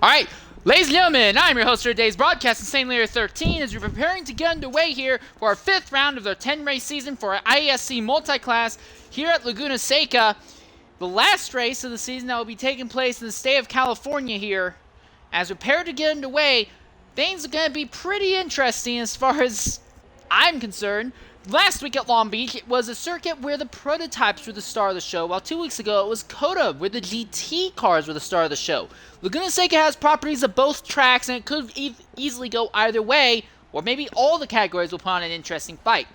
Alright, ladies and gentlemen, I'm your host for today's broadcast, Insane Layer 13, as we're preparing to get underway here for our 5th round of the 10-race season for our IESC Multiclass here at Laguna, Seca. The last race of the season that will be taking place in the state of California here. As we prepare to get underway, things are going to be pretty interesting as far as I'm concerned. Last week at Long Beach, it was a circuit where the prototypes were the star of the show, while 2 weeks ago it was COTA, where the GT cars were the star of the show. Laguna Seca has properties of both tracks, and it could easily go either way, or maybe all the categories will put on an interesting fight.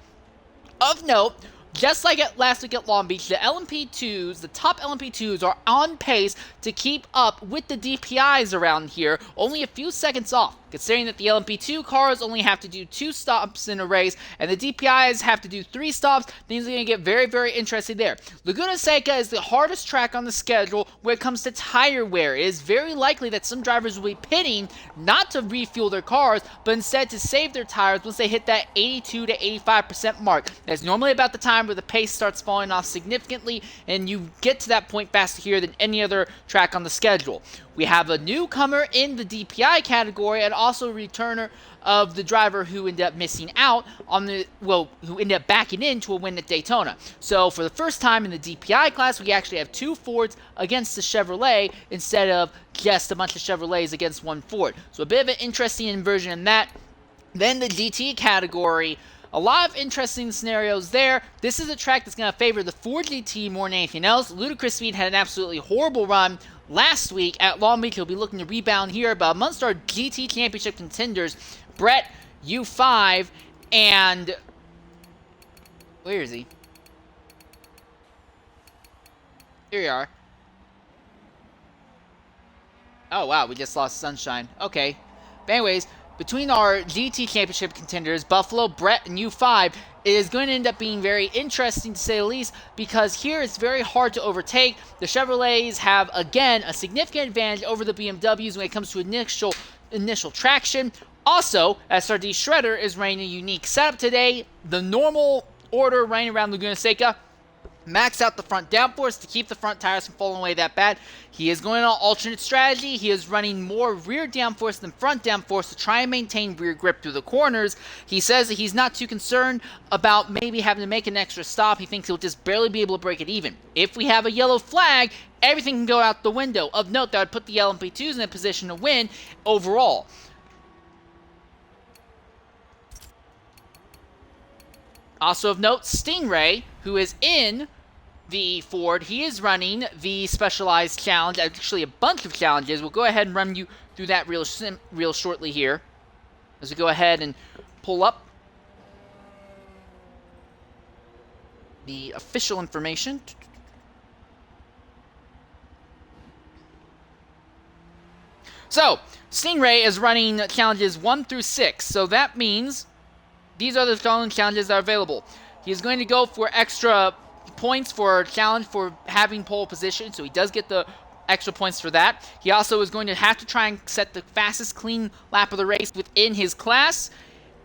Of note, just like last week at Long Beach, the LMP2s, the top LMP2s are on pace to keep up with the DPIs around here, only a few seconds off, considering that the LMP2 cars only have to do 2 stops in a race, and the DPIs have to do 3 stops. Things are going to get very, very interesting there. Laguna Seca is the hardest track on the schedule when it comes to tire wear. It is very likely that some drivers will be pitting not to refuel their cars, but instead to save their tires once they hit that 82 to 85% mark. That's normally about the time where the pace starts falling off significantly, and you get to that point faster here than any other track on the schedule. We have a newcomer in the DPI category, and also a returner of the driver who ended up missing out on who ended up backing into a win at Daytona. So for the first time in the DPI class, we actually have 2 Fords against the Chevrolet instead of just a bunch of Chevrolets against 1 Ford. So a bit of an interesting inversion in that. Then the GT category, a lot of interesting scenarios there. This is a track that's going to favor the Ford GT more than anything else. Ludicrous Speed had an absolutely horrible run last week at Long Beach. He'll be looking to rebound here, but amongst our GT Championship contenders, Brett, U5, and where is he? Here we are. Oh wow, we just lost Sunshine. Okay. But anyways, between our GT Championship contenders, Buffalo, Brett, and U5, it is going to end up being very interesting to say the least, because here it's very hard to overtake. The Chevrolets have, again, a significant advantage over the BMWs when it comes to initial traction. Also, SRD Shredder is running a unique setup today. The normal order running around Laguna Seca: max out the front downforce to keep the front tires from falling away that bad. He is going on alternate strategy. He is running more rear downforce than front downforce to try and maintain rear grip through the corners. He says that he's not too concerned about maybe having to make an extra stop. He thinks he'll just barely be able to break it even. If we have a yellow flag, everything can go out the window. Of note, that would put the LMP2s in a position to win overall. Also of note, Stingray, who is in the Ford, he is running the Specialized Challenge, actually a bunch of challenges. We'll go ahead and run you through that real shortly here, as we go ahead and pull up the official information. So, Stingray is running challenges 1 through 6, so that means these are the challenges that are available. He's going to go for extra points for challenge for having pole position, so he does get the extra points for that. He also is going to have to try and set the fastest clean lap of the race within his class.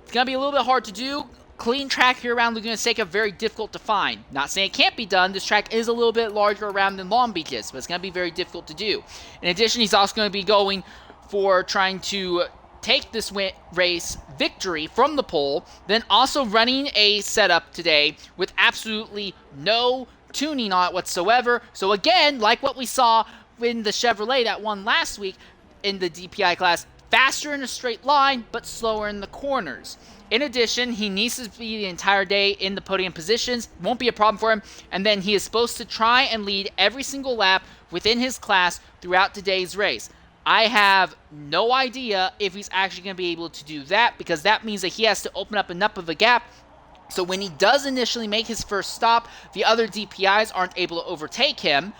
It's going to be a little bit hard to do. Clean track here around Laguna Seca, very difficult to find. Not saying it can't be done. This track is a little bit larger around than Long Beach is, but it's going to be very difficult to do. In addition, he's also going to be going for trying to take this race victory from the pole, then also running a setup today with absolutely no tuning on it whatsoever. So again, like what we saw in the Chevrolet that won last week in the DPI class, faster in a straight line, but slower in the corners. In addition, he needs to be the entire day in the podium positions. Won't be a problem for him. And then he is supposed to try and lead every single lap within his class throughout today's race. I have no idea if he's actually going to be able to do that, because that means that he has to open up enough of a gap so when he does initially make his first stop, the other DPIs aren't able to overtake him.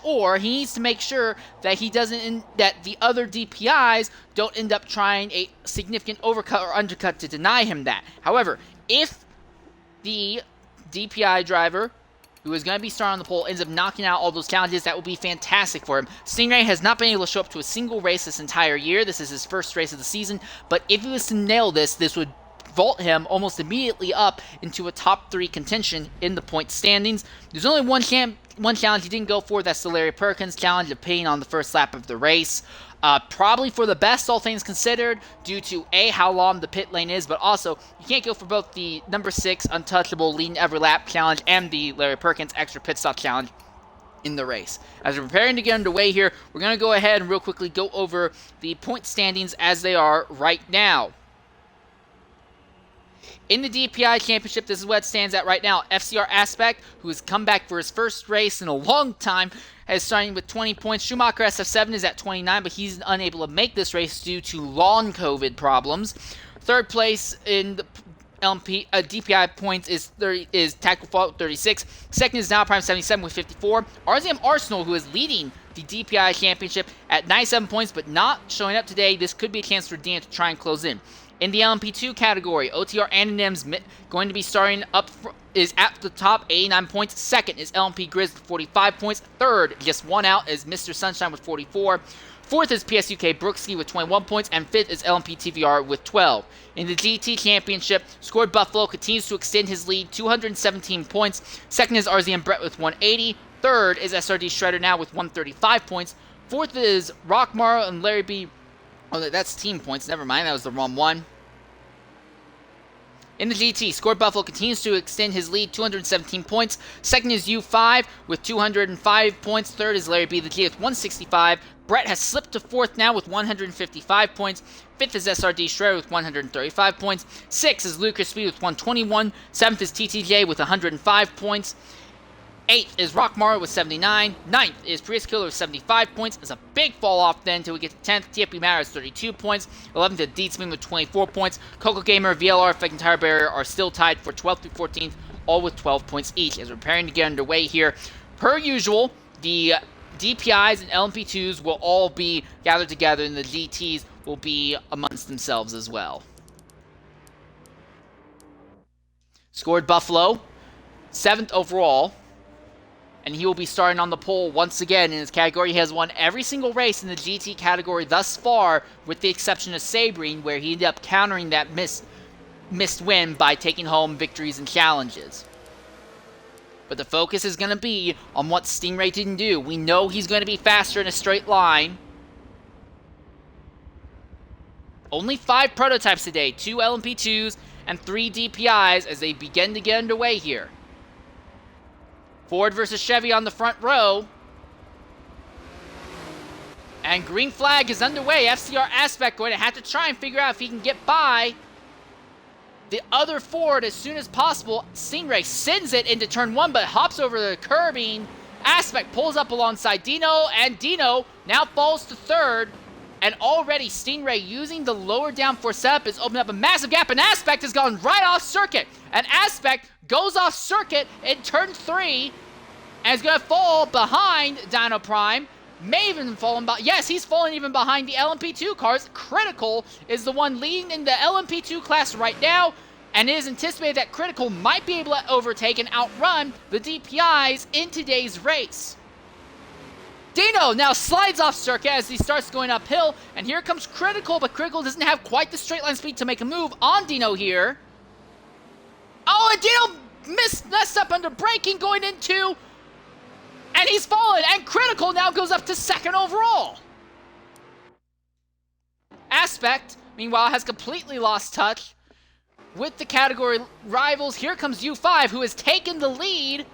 Or he needs to make sure that that the other DPIs don't end up trying a significant overcut or undercut to deny him that. However, if the DPI driver who is going to be starting on the pole ends up knocking out all those challenges, that will be fantastic for him. Stingray has not been able to show up to a single race this entire year. This is his first race of the season, but if he was to nail this, this would vault him almost immediately up into a top 3 contention in the point standings. There's only one challenge he didn't go for. That's the Larry Perkins challenge of pitting on the first lap of the race. Probably for the best, all things considered, due to A, how long the pit lane is, but also you can't go for both the number 6 untouchable leading every lap challenge and the Larry Perkins extra pit stop challenge in the race. As we're preparing to get underway here, we're going to go ahead and real quickly go over the point standings as they are right now. In the DPI Championship, this is what it stands at right now. FCR Aspect, who has come back for his first race in a long time, is starting with 20 points. Schumacher SF7 is at 29, but he's unable to make this race due to long COVID problems. Third place in the LMP DPI points is Tact1cal Fallout 36. Second is Now Prime 77 with 54. RZM Arsenal, who is leading the DPI Championship at 97 points, but not showing up today. This could be a chance for Dan to try and close in. In the LMP2 category, OTR Anonyms going to be starting up, is at the top, 89 points. Second is LMP Grizz with 45 points. Third, just one out, is Mr. Sunshine with 44. Fourth is PSUK Brooksy with 21 points. And fifth is LMP TVR with 12. In the GT Championship, Scored Buffalo continues to extend his lead, 217 points. Second is RZM Brett with 180. Third is SRD Shredder now with 135 points. Fourth is Rockmar and Larry B. Oh, that's team points. Never mind, that was the wrong one. In the GT, Scored Buffalo continues to extend his lead, 217 points. Second is U5 with 205 points. Third is Larry B. the G with 165. Brett has slipped to fourth now with 155 points. Fifth is SRD Shredder with 135 points. Sixth is Lucas Speed with 121. Seventh is TTJ with 105 points. 8th is Rockmar with 79. 9th is Prius Killer with 75 points. It's a big fall off then until we get to 10th. TFP Matter has 32 points. 11th is Deetsman with 24 points. Coco Gamer, VLR, Fake Tire Barrier are still tied for 12th through 14th, all with 12 points each. As we're preparing to get underway here, per usual, the DPIs and LMP2s will all be gathered together, and the GTs will be amongst themselves as well. Scored Buffalo, 7th overall. And he will be starting on the pole once again in his category. He has won every single race in the GT category thus far, with the exception of Sabring, where he ended up countering that missed win by taking home victories and challenges. But the focus is going to be on what Stingray didn't do. We know he's going to be faster in a straight line. Only 5 prototypes today, 2 LMP2s and 3 DPIs as they begin to get underway here. Ford versus Chevy on the front row. And green flag is underway. FCR Aspect going to have to try and figure out if he can get by the other Ford as soon as possible. Stingray sends it into turn 1, but hops over the curbing. Aspect pulls up alongside Dino, and Dino now falls to third. And already Stingray, using the lower downforce setup, is opening up a massive gap, and Aspect has gone right off circuit. And Aspect goes off circuit in turn 3 and is going to fall behind Dino Prime. May even fallen by, yes, he's fallen even behind the LMP2 cars. Critical is the one leading in the LMP2 class right now, and it is anticipated that Critical might be able to overtake and outrun the DPIs in today's race. Dino now slides off circuit as he starts going uphill, and here comes Critical, but Critical doesn't have quite the straight line speed to make a move on Dino here. Oh, and Dino messed up under braking going into, and he's fallen, and Critical now goes up to 2nd overall. Aspect, meanwhile, has completely lost touch with the category rivals. Here comes U5, who has taken the lead,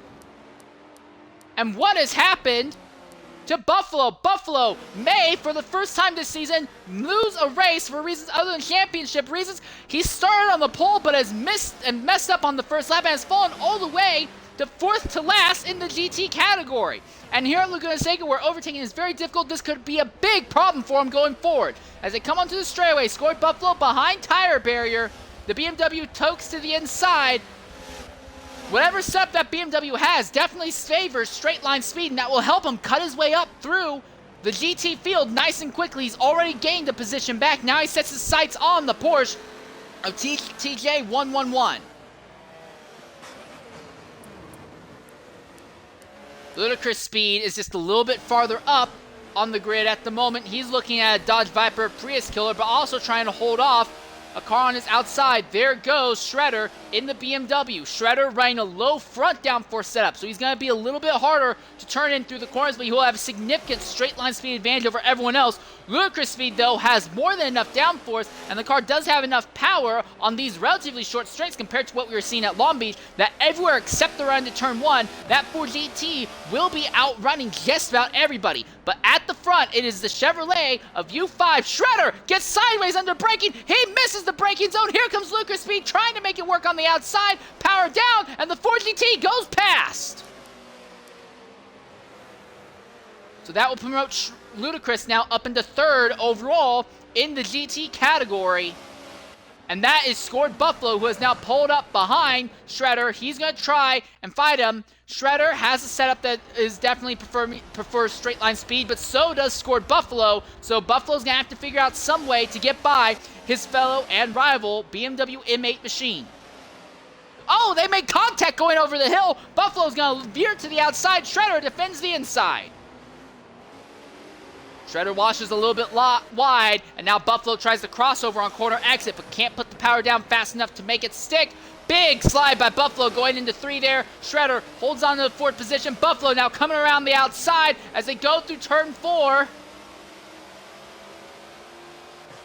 and what has happened to Buffalo? Buffalo may, for the first time this season, lose a race for reasons other than championship reasons. He started on the pole, but has missed and messed up on the first lap and has fallen all the way to 4th to last in the GT category. And here at Laguna Seca, where overtaking is very difficult, this could be a big problem for him going forward. As they come onto the straightaway, Scored Buffalo behind tire barrier. The BMW tokes to the inside. Whatever setup that BMW has definitely favors straight line speed, and that will help him cut his way up through the GT field nice and quickly. He's already gained a position back. Now he sets his sights on the Porsche of TJ 111. Ludicrous Speed is just a little bit farther up on the grid at the moment. He's looking at a Dodge Viper Prius Killer, but also trying to hold off a car on his outside. There goes Shredder in the BMW. Shredder running a low front downforce setup, so he's going to be a little bit harder to turn in through the corners, but he will have a significant straight line speed advantage over everyone else. Ludicrous Speed, though, has more than enough downforce, and the car does have enough power on these relatively short straights compared to what we were seeing at Long Beach, that everywhere except the run to turn 1, that Ford GT will be outrunning just about everybody. But at the front, it is the Chevrolet of U5. Shredder gets sideways under braking. He misses the braking zone. Here comes Ludicrous Speed trying to make it work on the outside. Power down, and the Ford GT goes past. So that will promote Ludicrous now up into 3rd overall in the GT category. And that is Scored Buffalo, who has now pulled up behind Shredder. He's going to try and fight him. Shredder has a setup that is definitely prefers straight line speed, but so does Scored Buffalo. So Buffalo's going to have to figure out some way to get by his fellow and rival BMW M8 machine. Oh, they made contact going over the hill. Buffalo's going to veer to the outside. Shredder defends the inside. Shredder washes a little bit wide, and now Buffalo tries to crossover on corner exit, but can't put the power down fast enough to make it stick. Big slide by Buffalo going into 3 there. Shredder holds on to the 4th position. Buffalo now coming around the outside as they go through turn 4.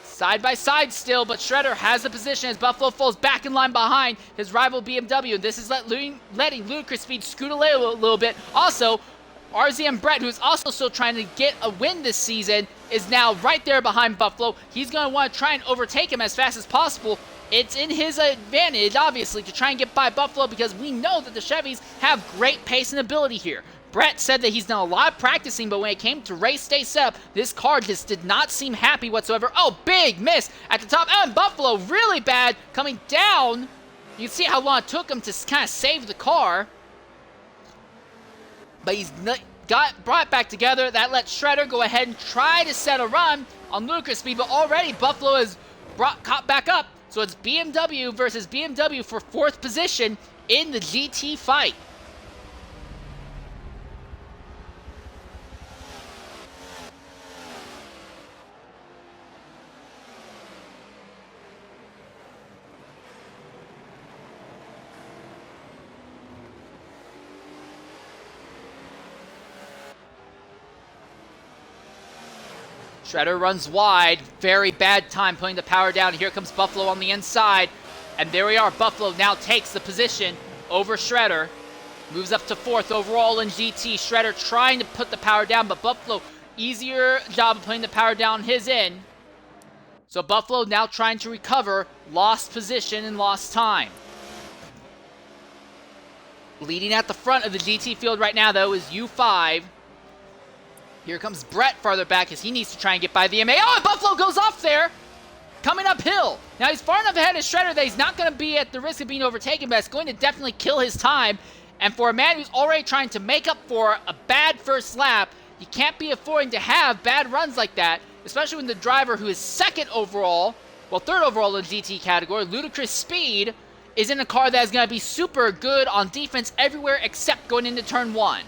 Side by side still, but Shredder has the position as Buffalo falls back in line behind his rival BMW. This is letting Ludicrous Speed scoot away a little bit. Also, RZM Brett, who's also still trying to get a win this season, is now right there behind Buffalo. He's going to want to try and overtake him as fast as possible. It's in his advantage, obviously, to try and get by Buffalo because we know that the Chevys have great pace and ability here. Brett said that he's done a lot of practicing, but when it came to race day setup, this car just did not seem happy whatsoever. Oh, big miss at the top. And Buffalo really bad coming down. You can see how long it took him to kind of save the car. But he's got brought back together. That lets Shredder go ahead and try to set a run on Ludicrous Speed, but already Buffalo is caught back up. So it's BMW versus BMW for 4th position in the GT fight. Shredder runs wide. Very bad time putting the power down. Here comes Buffalo on the inside. And there we are. Buffalo now takes the position over Shredder. Moves up to 4th overall in GT. Shredder trying to put the power down, but Buffalo, easier job of putting the power down his end. So Buffalo now trying to recover lost position and lost time. Leading at the front of the GT field right now, though, is U5. Here comes Brett farther back as he needs to try and get by the MA. Oh, and Buffalo goes off there, coming uphill. Now, he's far enough ahead of Shredder that he's not going to be at the risk of being overtaken, but it's going to definitely kill his time. And for a man who's already trying to make up for a bad first lap, you can't be affording to have bad runs like that, especially when the driver who is 2nd overall, well, 3rd overall in the GT category, Ludicrous Speed, is in a car that is going to be super good on defense everywhere except going into turn 1.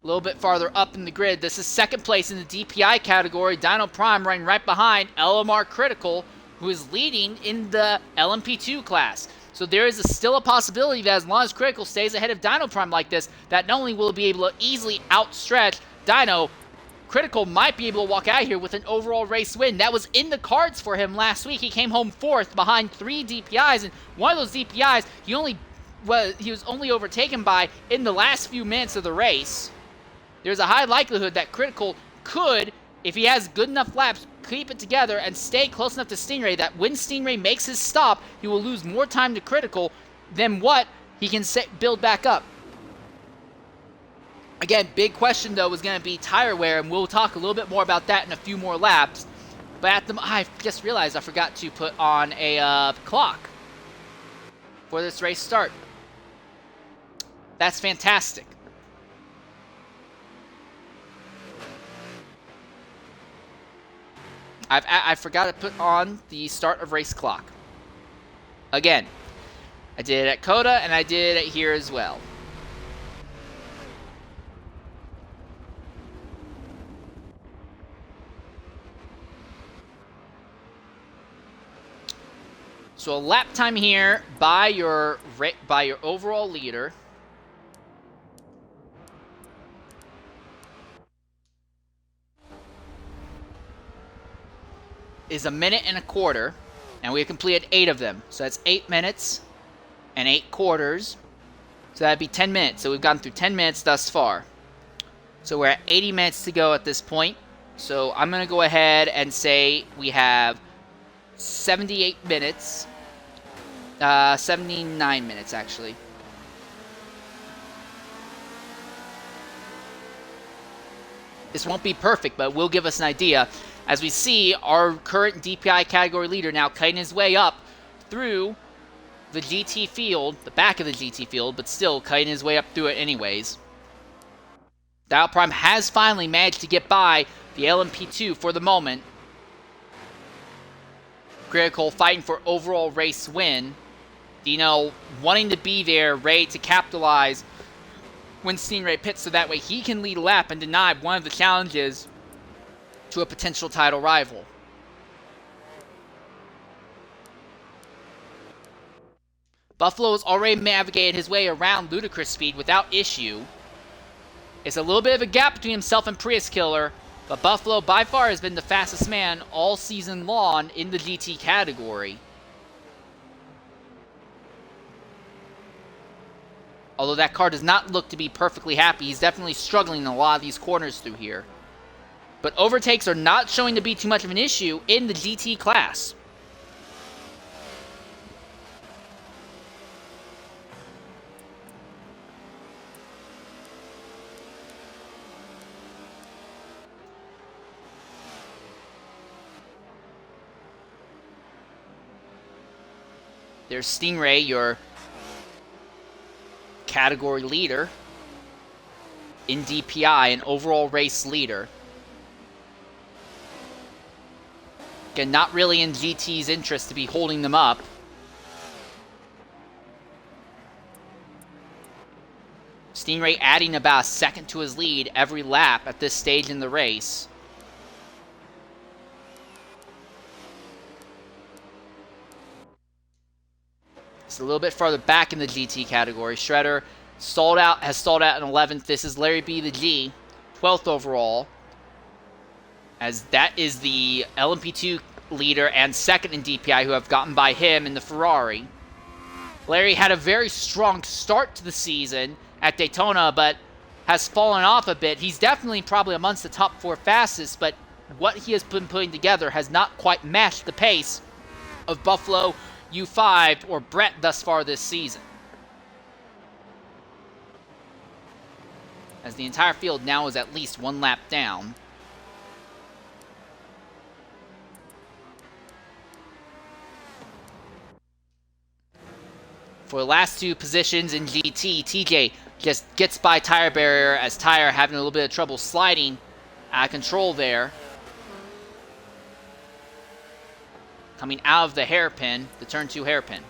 A little bit farther up in the grid, this is 2nd place in the DPI category. Dino Prime running right behind LMR Critical, who is leading in the LMP2 class. So there is still a possibility that as long as Critical stays ahead of Dino Prime like this, that not only will it be able to easily outstretch Dino, Critical might be able to walk out here with an overall race win. That was in the cards for him last week. He came home 4th behind 3 DPIs, and one of those DPIs he was only overtaken by in the last few minutes of the race. There's a high likelihood that Critical could, if he has good enough laps, keep it together and stay close enough to Stingray that when Stingray makes his stop, he will lose more time to Critical than what he can build back up. Again, big question, though, is going to be tire wear, and we'll talk a little bit more about that in a few more laps. But I just realized I forgot to put on a clock for this race start. That's fantastic. I forgot to put on the start of race clock. Again, I did it at Coda, and I did it here as well. So a lap time here by your overall leader is 1.25 minutes, and we have completed 8 of them. So that's 8 minutes and 8 quarters. So that'd be 10 minutes. So we've gone through 10 minutes thus far. So we're at 80 minutes to go at this point. So I'm going to go ahead and say we have 78 minutes. 79 minutes, actually. This won't be perfect, but will give us an idea. As we see, our current DPI category leader now cutting his way up through the GT field, the back of the GT field, but still cutting his way up through it anyways. Dial Prime has finally managed to get by the LMP2 for the moment. Critical fighting for overall race win. Dino wanting to be there, ready to capitalize when Stingray pits so that way he can lead a lap and deny one of the challenges to a potential title rival. Buffalo has already navigated his way around ludicrous speed without issue. It's a little bit of a gap between himself and Prius Killer, but Buffalo by far has been the fastest man all season long in the GT category. Although that car does not look to be perfectly happy, he's definitely struggling in a lot of these corners through here. But overtakes are not showing to be too much of an issue in the GT class. There's Stingray, your category leader in DPI and overall race leader. Again, not really in GT's interest to be holding them up. Stingray adding about a second to his lead every lap at this stage in the race. It's a little bit farther back in the GT category. Shredder has stalled out in 11th. This is Larry B. the G, 12th overall. As that is the LMP2 leader and second in DPI who have gotten by him in the Ferrari. Larry had a very strong start to the season at Daytona, but has fallen off a bit. He's definitely probably amongst the top 4 fastest, but what he has been putting together has not quite matched the pace of Buffalo, U5, or Brett thus far this season. As the entire field now is at least 1 lap down. For the last 2 positions in GT, TJ just gets by tire barrier as Tire having a little bit of trouble sliding out of control there. Coming out of the hairpin, the turn 2 hairpin.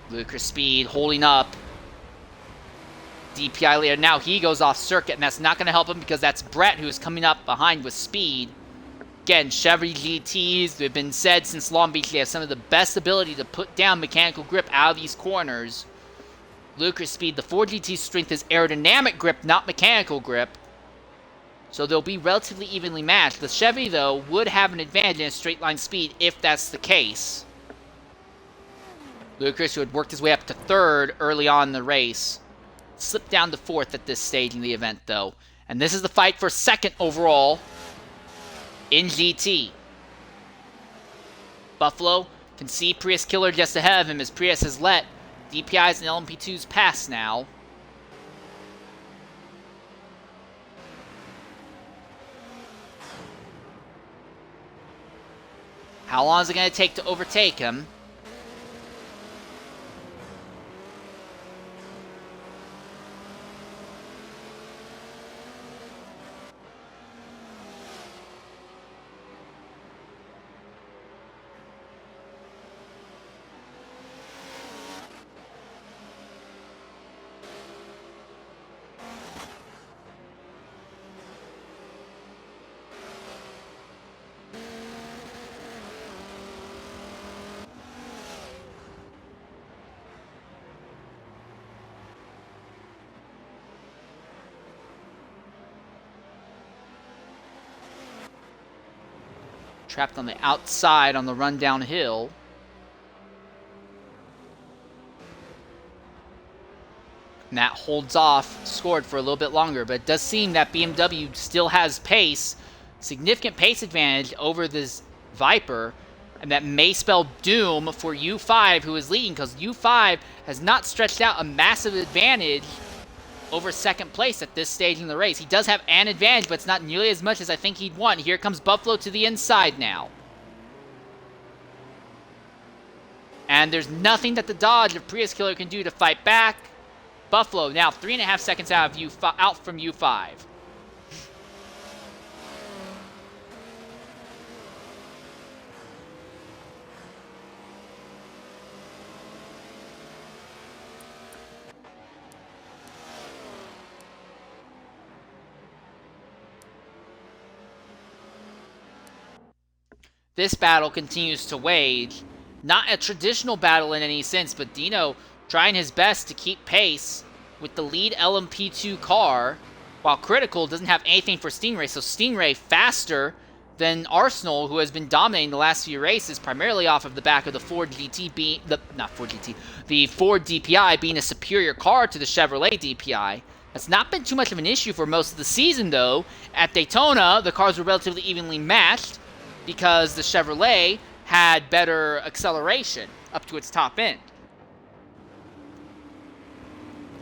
Ludicrous speed holding up. DPI leader. Now he goes off circuit, and that's not going to help him because that's Brett who's coming up behind with speed. Again, Chevy GTs, they've been said since Long Beach, they have some of the best ability to put down mechanical grip out of these corners. Ludicrous speed. The Ford GT's strength is aerodynamic grip, not mechanical grip. So they'll be relatively evenly matched. The Chevy, though, would have an advantage in straight line speed if that's the case. Ludicrous, who had worked his way up to 3rd early on in the race, slipped down to 4th at this stage in the event, though. And this is the fight for 2nd overall in GT. Buffalo can see Prius Killer just ahead of him as Prius has let DPIs and LMP2s pass now. How long is it going to take to overtake him? Trapped on the outside on the run downhill. And that holds off Scored for a little bit longer, but it does seem that BMW still has pace, significant pace advantage over this Viper, and that may spell doom for U5, who is leading, because U5 has not stretched out a massive advantage over second place at this stage in the race. He does have an advantage, but it's not nearly as much as I think he'd want. Here comes Buffalo to the inside now. And there's nothing that the Dodge of Prius Killer can do to fight back. Buffalo now 3.5 seconds out from U5. This battle continues to wage. Not a traditional battle in any sense, but Dino trying his best to keep pace with the lead LMP2 car, while Critical doesn't have anything for Stingray. So Stingray faster than Arsenal, who has been dominating the last few races, primarily off of the back of the Ford GT, the Ford DPI being a superior car to the Chevrolet DPI. That's not been too much of an issue for most of the season, though. At Daytona, the cars were relatively evenly matched because the Chevrolet had better acceleration up to its top end.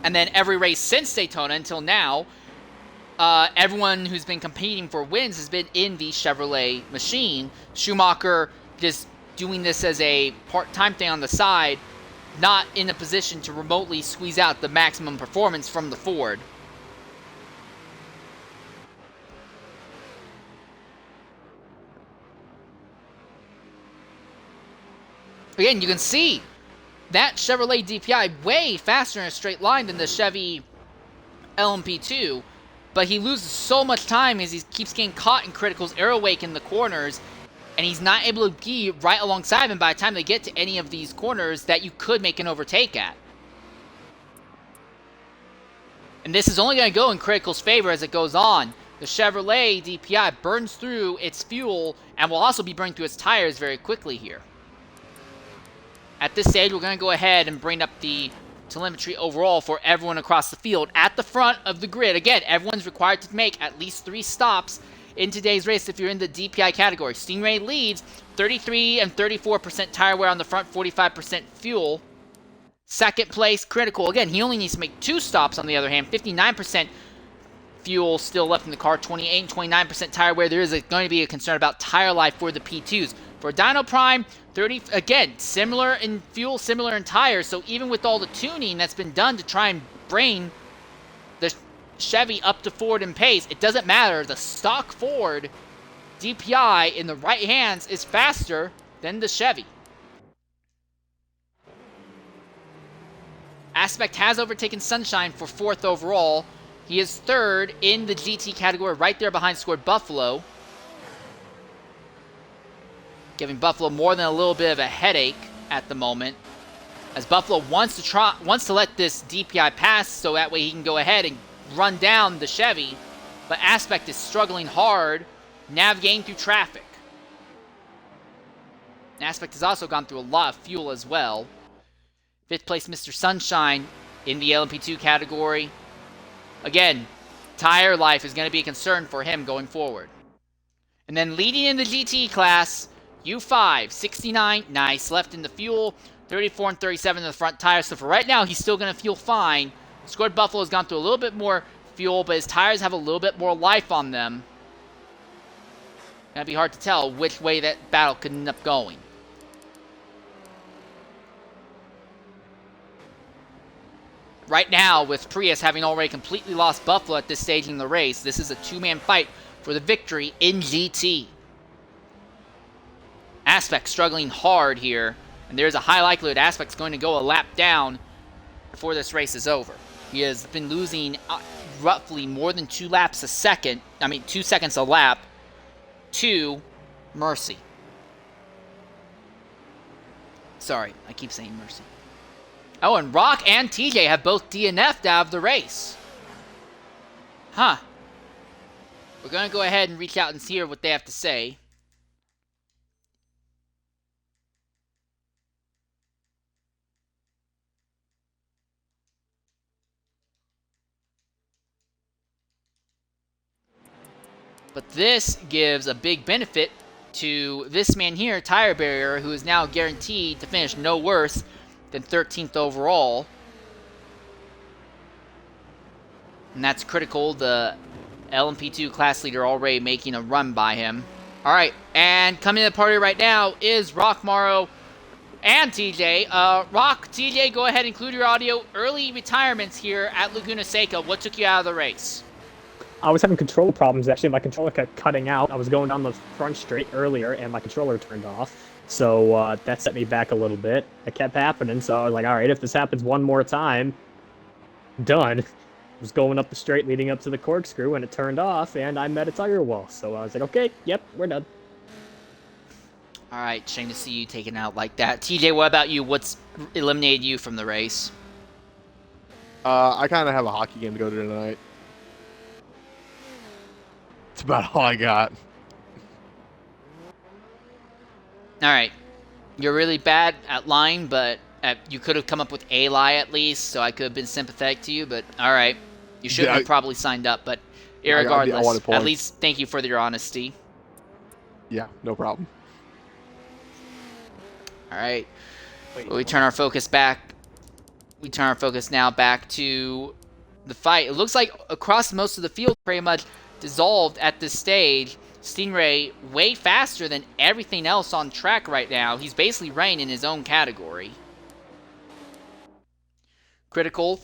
And then every race since Daytona until now, everyone who's been competing for wins has been in the Chevrolet machine. Schumacher just doing this as a part-time thing on the side, not in a position to remotely squeeze out the maximum performance from the Ford. Again, you can see that Chevrolet DPI way faster in a straight line than the Chevy LMP2, but he loses so much time as he keeps getting caught in Critical's aero wake in the corners, and he's not able to be right alongside him by the time they get to any of these corners that you could make an overtake at. And this is only going to go in Critical's favor as it goes on. The Chevrolet DPI burns through its fuel and will also be burning through its tires very quickly here. At this stage, we're going to go ahead and bring up the telemetry overall for everyone across the field. At the front of the grid, again, everyone's required to make at least 3 stops in today's race if you're in the DPI category. Stingray leads 33 and 34% tire wear on the front, 45% fuel. Second place, Critical. Again, he only needs to make 2 stops on the other hand. 59% fuel still left in the car, 28 and 29% tire wear. There is going to be a concern about tire life for the P2s. For Dyno Prime, 30, again, similar in fuel, similar in tires, so even with all the tuning that's been done to try and bring the Chevy up to Ford in pace, it doesn't matter. The stock Ford DPI in the right hands is faster than the Chevy. Aspect has overtaken Sunshine for 4th overall. He is 3rd in the GT category, right there behind Scored Buffalo, giving Buffalo more than a little bit of a headache at the moment, as Buffalo wants to let this DPI pass so that way he can go ahead and run down the Chevy, but Aspect is struggling hard navigating through traffic. Aspect has also gone through a lot of fuel as well. 5th place Mr. Sunshine in the LMP2 category. Again, tire life is going to be a concern for him going forward. And then leading in the GT class, U5, 69, nice, left in the fuel, 34 and 37 in the front tires. So for right now, he's still going to feel fine. Scored Buffalo has gone through a little bit more fuel, but his tires have a little bit more life on them. Going to be hard to tell which way that battle could end up going. Right now, with Prius having already completely lost Buffalo at this stage in the race, this is a 2-man fight for the victory in GT. Aspect struggling hard here, and there's a high likelihood Aspect's going to go a lap down before this race is over. He has been losing roughly more than 2 seconds a lap to Mercy. Sorry, I keep saying Mercy. Oh, and Rock and TJ have both DNF'd out of the race. Huh. We're going to go ahead and reach out and hear what they have to say. But this gives a big benefit to this man here, Tire Barrier, who is now guaranteed to finish no worse than 13th overall. And that's Critical, the LMP2 class leader, already making a run by him. All right, and coming to the party right now is Rock, Morrow, and TJ. Rock, TJ, go ahead and include your audio. Early retirements here at Laguna Seca. What took you out of the race? I was having control problems, actually. My controller kept cutting out. I was going down the front straight earlier, and my controller turned off. So that set me back a little bit. It kept happening, so I was like, all right, if this happens one more time, done. I was going up the straight leading up to the corkscrew, and it turned off, and I met a tire wall. So I was like, okay, yep, we're done. All right, shame to see you taken out like that. TJ, what about you? What's eliminated you from the race? I kind of have a hockey game to go to tonight. That's about all I got. All right. You're really bad at lying, but you could have come up with a lie at least, so I could have been sympathetic to you, but all right. You should have probably signed up, but irregardless, at least thank you for your honesty. Yeah, no problem. All right. We turn our focus back. We turn our focus now back to the fight. It looks like across most of the field pretty much dissolved at this stage. Stingray way faster than everything else on track right now. He's basically running in his own category. Critical,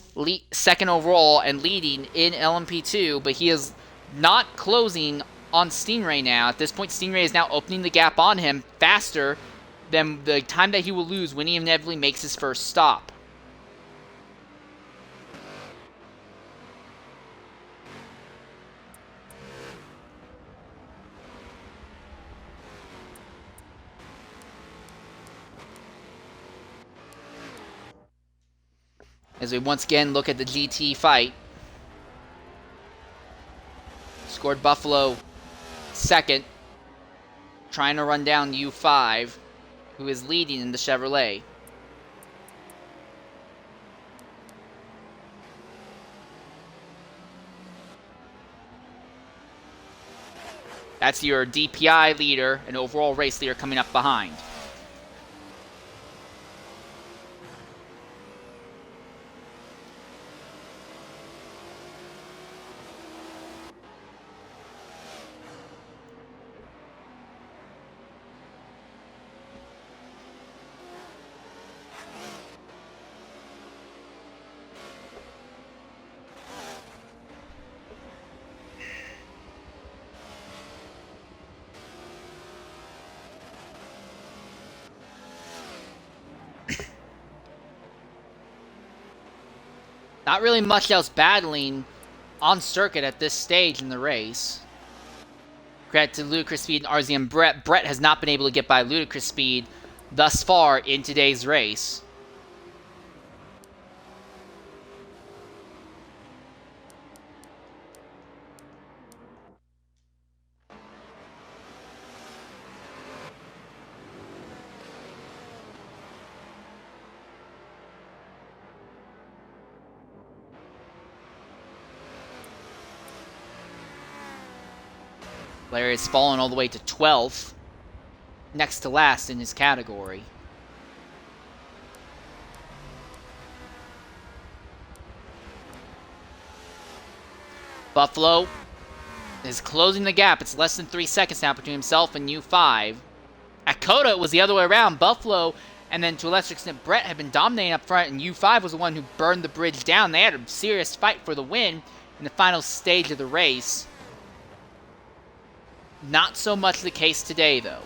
second overall and leading in LMP2, but he is not closing on Stingray now. At this point, Stingray is now opening the gap on him faster than the time that he will lose when he inevitably makes his first stop. As we once again look at the GT fight. Scored Buffalo second, trying to run down U5, who is leading in the Chevrolet. That's your DPI leader and overall race leader coming up behind. Not really much else battling on circuit at this stage in the race. Credit to Ludicrous Speed and RZM Brett. Brett has not been able to get by Ludicrous Speed thus far in today's race. Larry has fallen all the way to 12th, next to last in his category. Buffalo is closing the gap. It's less than 3 seconds now between himself and U5. At Coda, it was the other way around. Buffalo and then to a lesser extent Brett had been dominating up front, and U5 was the one who burned the bridge down. They had a serious fight for the win in the final stage of the race. Not so much the case today, though.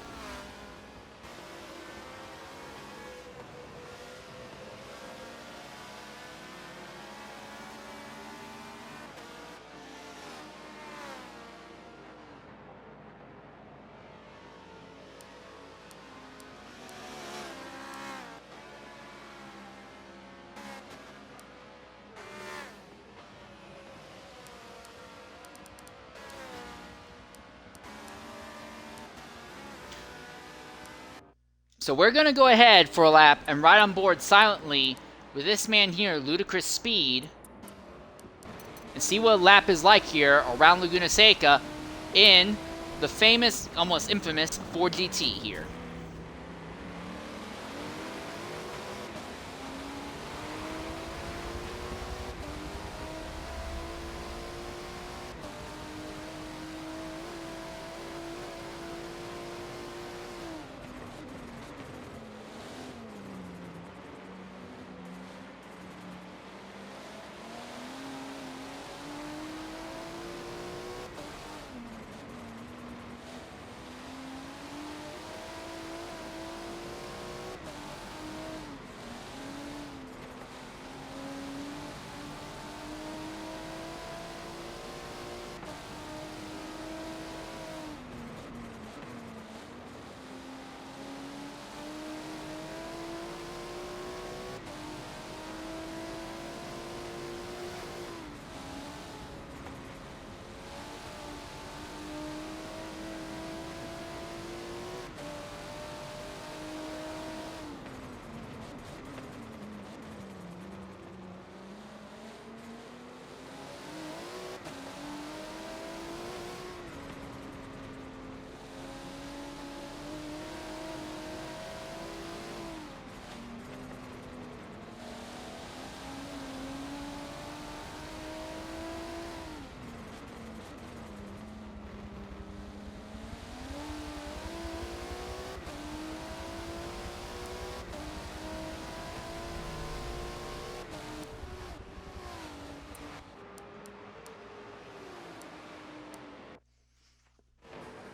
So we're going to go ahead for a lap and ride on board silently with this man here, Ludicrous Speed, and see what a lap is like here around Laguna Seca in the famous, almost infamous, Ford GT here.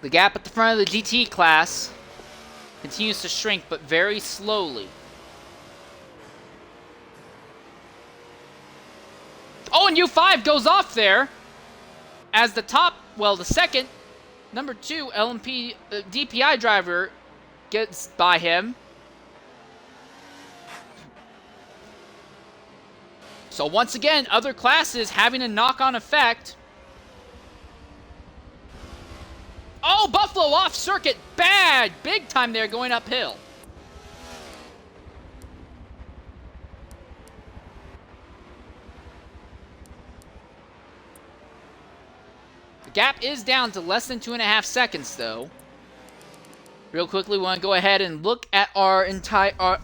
The gap at the front of the GT class continues to shrink, but very slowly. Oh, and U5 goes off there as the top, well, the second, number 2 LMP DPI driver gets by him. So once again, other classes having a knock-on effect. Oh, Buffalo off circuit. Bad. Big time there going uphill. The gap is down to less than 2.5 seconds, though. Real quickly, we want to go ahead and look at our entire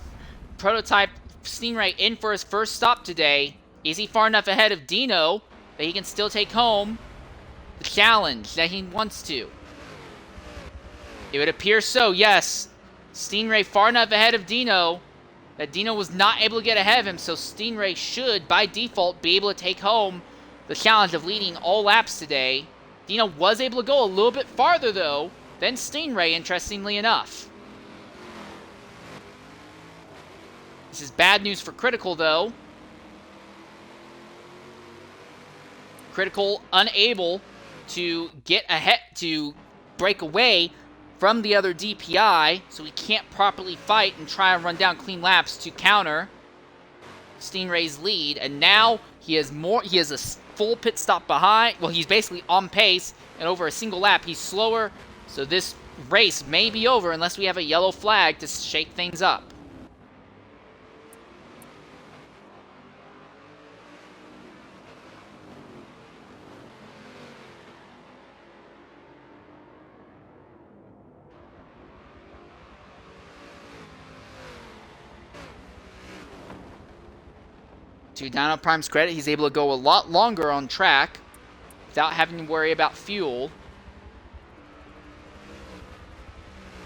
prototype Stingray in for his first stop today. Is he far enough ahead of Dino that he can still take home the challenge that he wants to? It would appear so, yes. Stingray far enough ahead of Dino that Dino was not able to get ahead of him, so Stingray should, by default, be able to take home the challenge of leading all laps today. Dino was able to go a little bit farther, though, than Stingray, interestingly enough. This is bad news for Critical, though. Critical unable to get ahead, to break away from the other DPI, so he can't properly fight and try and run down clean laps to counter Stingray's lead. And now he has a full pit stop behind. Well, he's basically on pace, and over a single lap, he's slower. So this race may be over unless we have a yellow flag to shake things up. To Dino Prime's credit, he's able to go a lot longer on track without having to worry about fuel.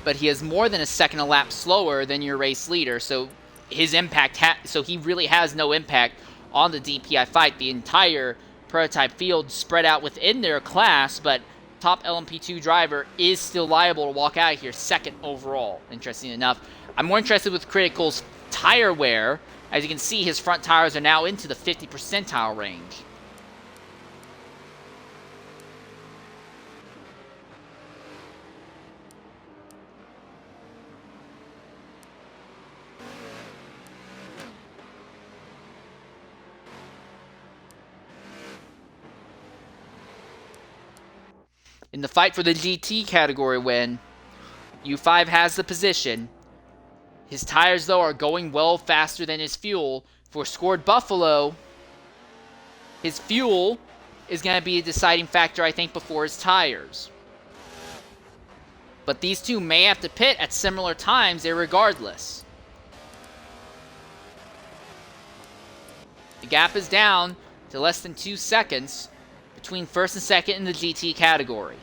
But he is more than a second a lap slower than your race leader, so his impact so he really has no impact on the DPI fight. The entire prototype field spread out within their class, but top LMP2 driver is still liable to walk out of here second overall, interesting enough. I'm more interested with Critical's tire wear. As you can see, his front tires are now into the 50 percentile range. In the fight for the GT category win, U5 has the position. His tires, though, are going well faster than his fuel. For Scored Buffalo, his fuel is going to be a deciding factor, I think, before his tires. But these two may have to pit at similar times irregardless. The gap is down to less than 2 seconds between first and second in the GT category.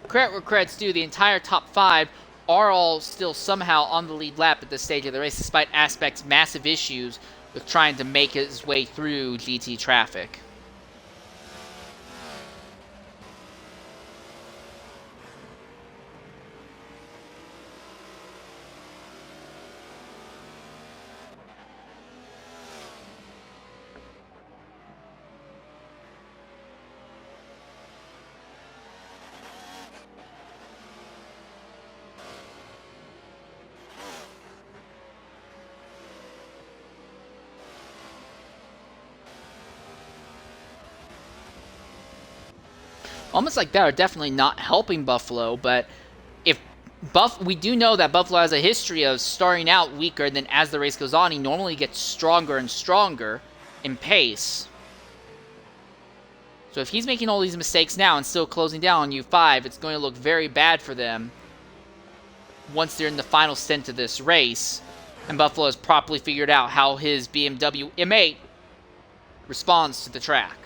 Credit where credit's due, the entire top 5 are all still somehow on the lead lap at this stage of the race, despite Aspect's massive issues with trying to make his way through GT traffic. Moments like that are definitely not helping Buffalo, but if we do know that Buffalo has a history of starting out weaker, then as the race goes on, he normally gets stronger and stronger in pace. So if he's making all these mistakes now and still closing down on U5, it's going to look very bad for them once they're in the final stint of this race, and Buffalo has properly figured out how his BMW M8 responds to the track.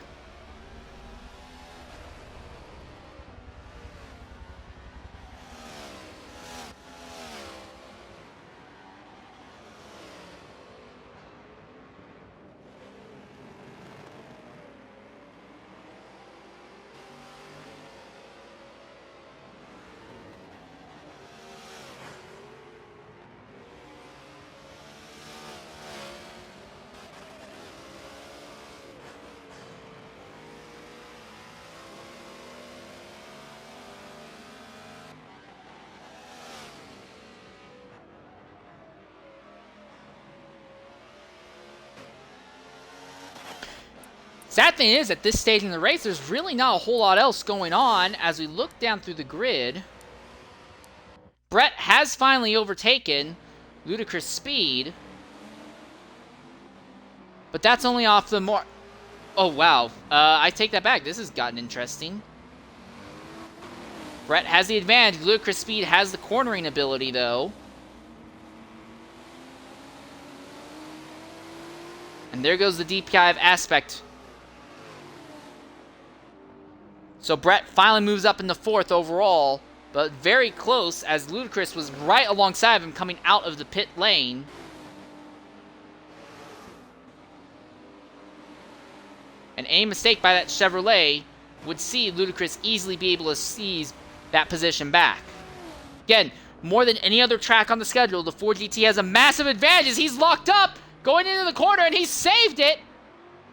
Sad thing is, at this stage in the race, there's really not a whole lot else going on. As we look down through the grid, Brett has finally overtaken Ludicrous Speed, but that's only off the mark. Oh, wow. I take that back. This has gotten interesting. Brett has the advantage. Ludicrous Speed has the cornering ability, though. And there goes the DPI of Aspect. So Brett finally moves up in the 4th overall, but very close as Ludicrous was right alongside of him coming out of the pit lane. And any mistake by that Chevrolet would see Ludicrous easily be able to seize that position back. Again, more than any other track on the schedule, the Ford GT has a massive advantage as he's locked up going into the corner, and he saved it.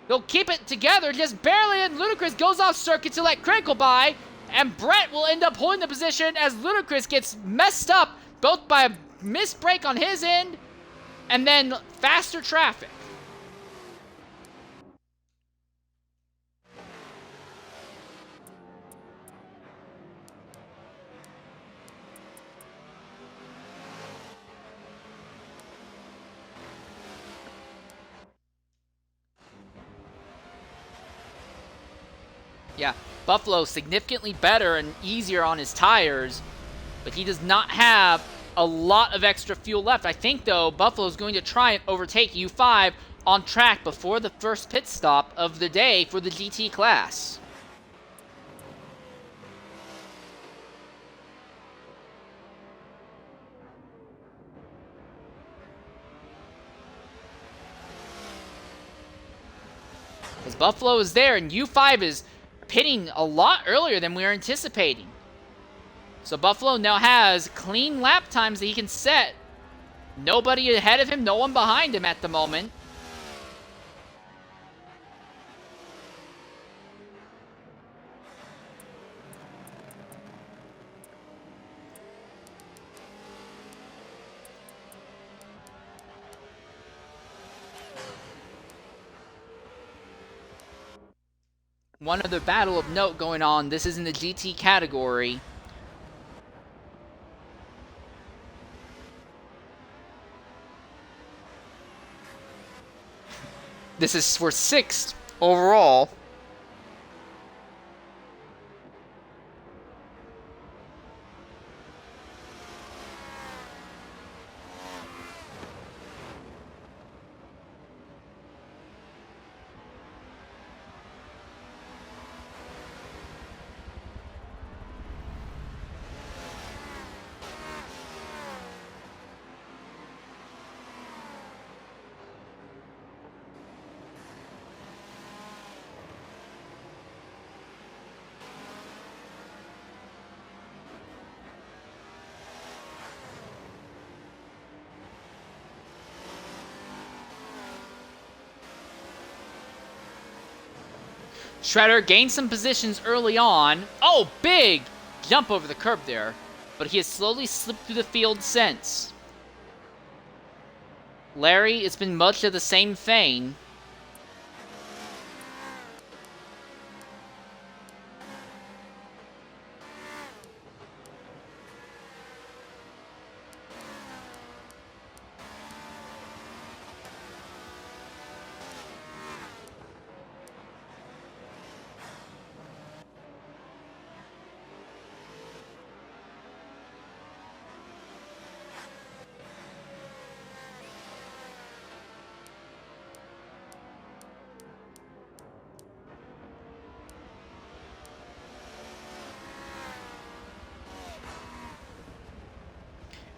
They'll keep it together just barely, and Ludicrous goes off circuit to let Critical by, and Brett will end up holding the position as Ludicrous gets messed up both by a missed break on his end and then faster traffic. Yeah, Buffalo significantly better and easier on his tires, but he does not have a lot of extra fuel left. I think, though, Buffalo's going to try and overtake U5 on track before the first pit stop of the day for the GT class. As Buffalo is there, and U5 is pitting a lot earlier than we were anticipating. So Buffalo now has clean lap times that he can set. Nobody ahead of him, no one behind him at the moment. One other battle of note going on. This is in the GT category. This is for 6th overall. Shredder gained some positions early on. Oh, big jump over the curb there. But he has slowly slipped through the field since. Larry, it's been much of the same thing.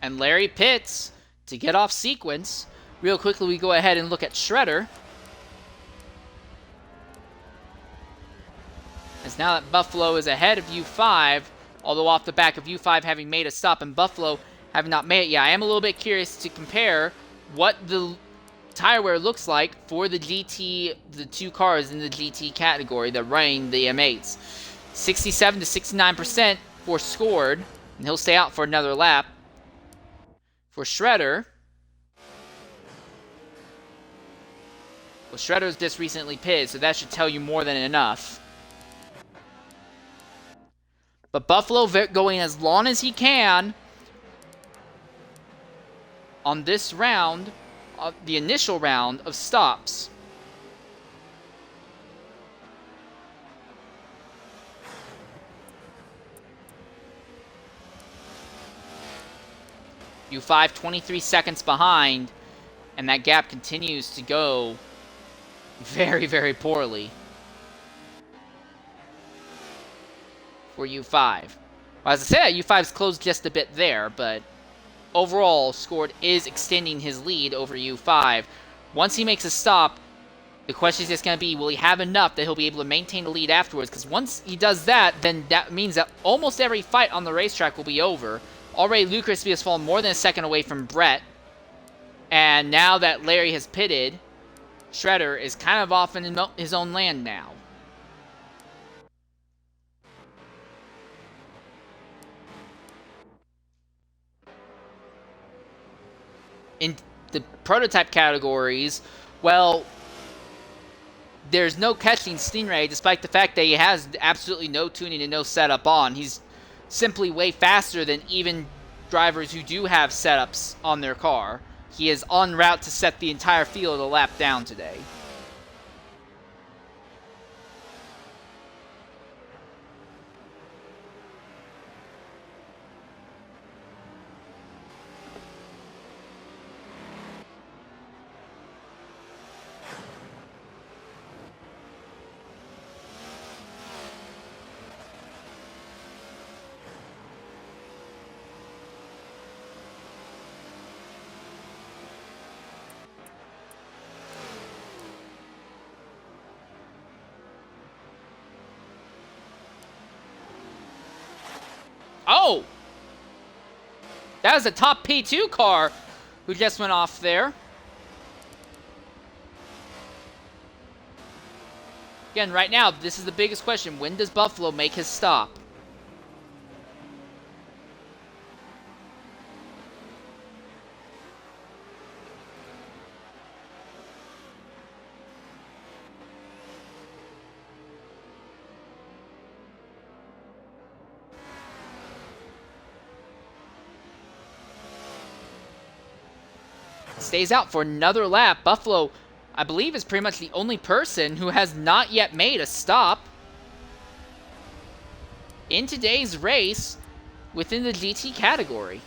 And Larry pits to get off sequence. Real quickly, we go ahead and look at Shredder. As now that Buffalo is ahead of U5, although off the back of U5 having made a stop and Buffalo having not made it. Yeah, I am a little bit curious to compare what the tire wear looks like for the GT, the two cars in the GT category that running the M8s. 67 to 69% for Scored, and he'll stay out for another lap. For Shredder, well, Shredder's just recently pitted, so that should tell you more than enough. But Buffalo going as long as he can on this round, the initial round of stops. U5 23 seconds behind, and that gap continues to go very, very poorly for U5. Well, as I said, U5's closed just a bit there, but overall, Scored is extending his lead over U5. Once he makes a stop, the question is just going to be, will he have enough that he'll be able to maintain the lead afterwards? Because once he does that, then that means that almost every fight on the racetrack will be over. Already, Luke Crispy has fallen more than a second away from Brett. And now that Larry has pitted, Shredder is kind of off in his own land now. In the prototype categories, well, there's no catching Stingray, despite the fact that he has absolutely no tuning and no setup on. He's simply way faster than even drivers who do have setups on their car. He is en route to set the entire field a lap down today. Oh! That was a top P2 car who just went off there. Again, right now, this is the biggest question. When does Buffalo make his stop? stays out for another lap. Buffalo, I believe, is pretty much the only person who has not yet made a stop in today's race within the GT category.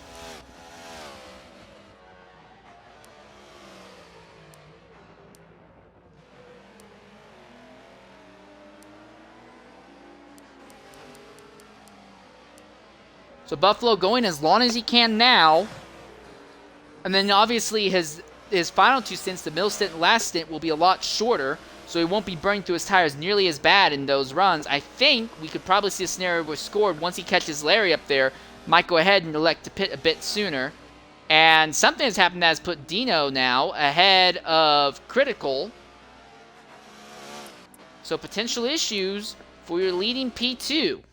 So Buffalo going as long as he can now. And then obviously his final 2 stints, the middle stint and last stint, will be a lot shorter. So he won't be burning through his tires nearly as bad in those runs. I think we could probably see a scenario where Scored, once he catches Larry up there, might go ahead and elect to pit a bit sooner. And something has happened that has put Dino now ahead of Critical. So potential issues for your leading P2.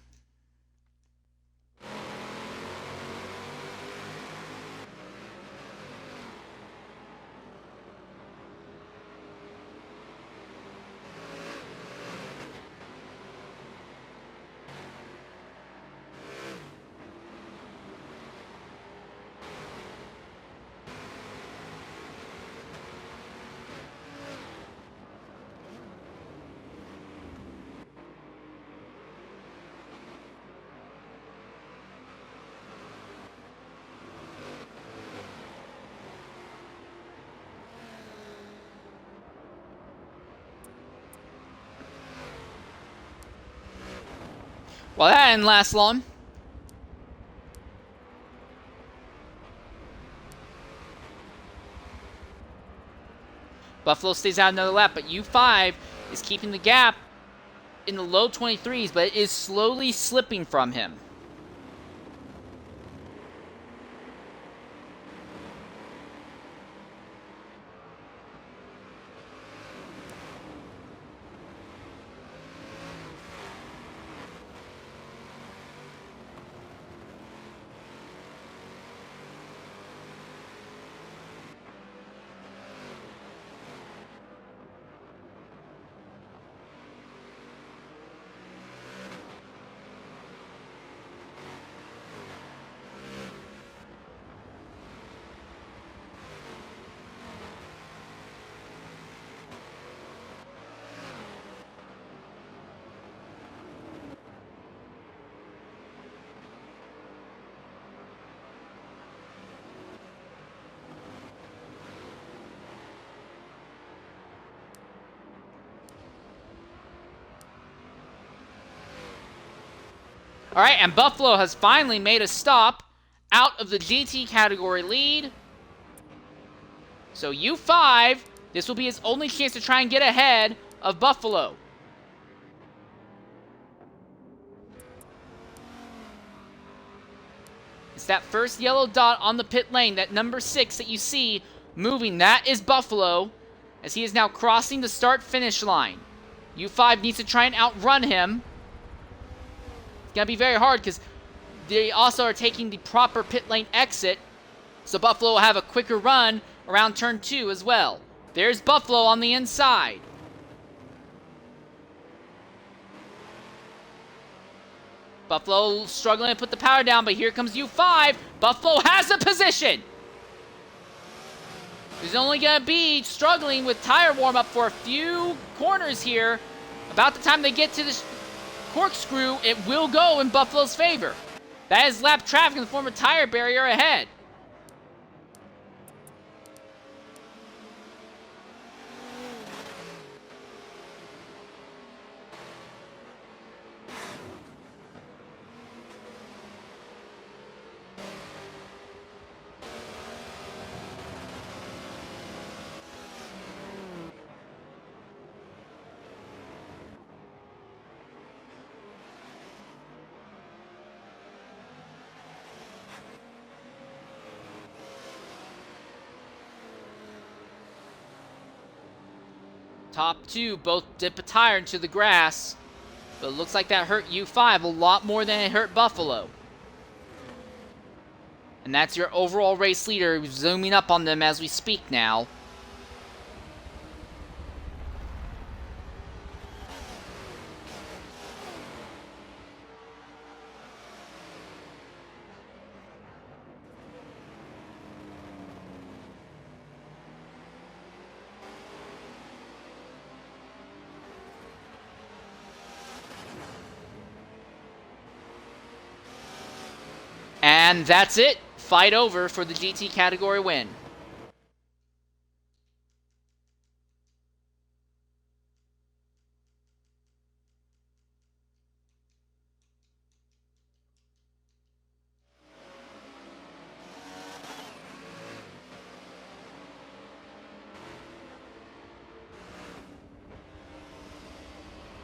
Well, that didn't last long. Buffalo stays out another lap, but U5 is keeping the gap in the low 23s, but it is slowly slipping from him. All right, and Buffalo has finally made a stop out of the GT category lead. So U5, this will be his only chance to try and get ahead of Buffalo. It's that first yellow dot on the pit lane, that number 6 that you see moving. That is Buffalo, as he is now crossing the start-finish line. U5 needs to try and outrun him. It's going to be very hard because they also are taking the proper pit lane exit. So Buffalo will have a quicker run around turn 2 as well. There's Buffalo on the inside. Buffalo struggling to put the power down, but here comes U5. Buffalo has a position. He's only going to be struggling with tire warm-up for a few corners here. About the time they get to the corkscrew, it will go in Buffalo's favor. That is lap traffic in the form of tire barrier ahead. Top 2 both dip a tire into the grass, but it looks like that hurt U5 a lot more than it hurt Buffalo. And that's your overall race leader, zooming up on them as we speak now. And that's it. Fight over for the GT category win.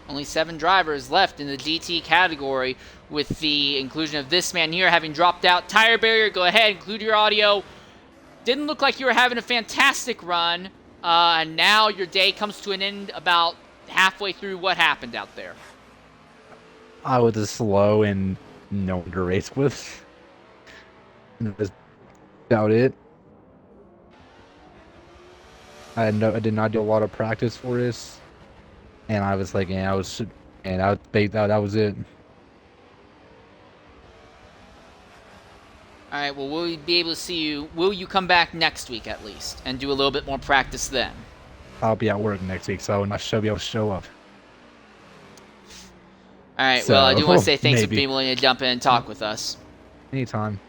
Only 7 drivers left in the GT category with the inclusion of this man here having dropped out. Tire barrier, go ahead, include your audio. Didn't look like you were having a fantastic run, and now your day comes to an end about halfway through. What happened out there? I was just slow and no one to race with. And that's about it. I did not do a lot of practice for this. And I was like, that was it. All right, well, will we be able to see you? Will you come back next week at least and do a little bit more practice then? I'll be at work next week, so I will not be able to show up. All right, So, well, I do want to say thanks for maybe. being willing to jump in and talk with us. Anytime.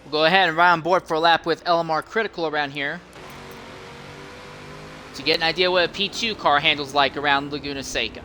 We'll go ahead and ride on board for a lap with LMR Critical around here to get an idea what a P2 car handles like around Laguna Seca.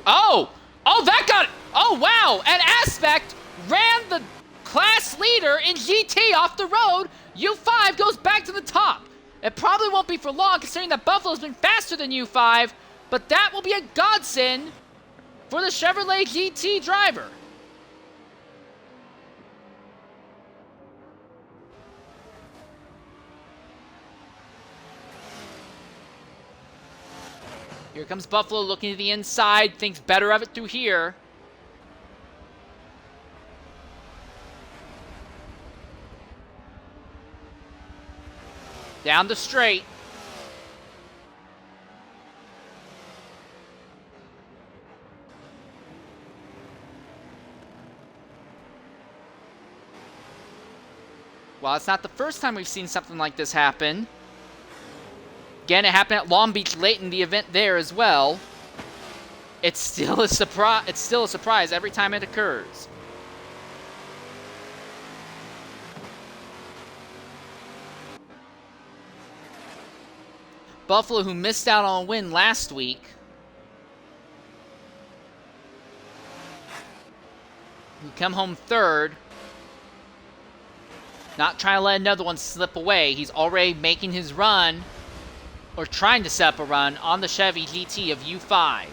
Oh! Oh, that got... Oh, wow! And Aspect ran the class leader in GT off the road. U5 goes back to the top. It probably won't be for long, considering that Buffalo's been faster than U5, but that will be a godsend for the Chevrolet GT driver. Here comes Buffalo looking to the inside, thinks better of it through here. Down the straight. Well, it's not the first time we've seen something like this happen. Again, it happened at Long Beach late in the event there as well. It's still a surprise. It's still a surprise every time it occurs. Buffalo, who missed out on a win last week, who come home third, not trying to let another one slip away. He's already making his run, or trying to set up a run, on the Chevy GT of U5.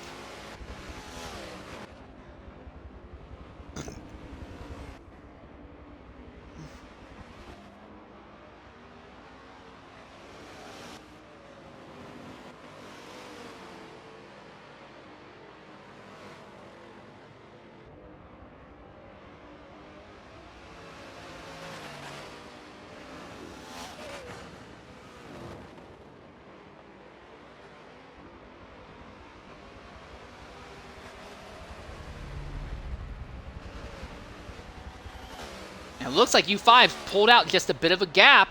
It looks like U5 pulled out just a bit of a gap.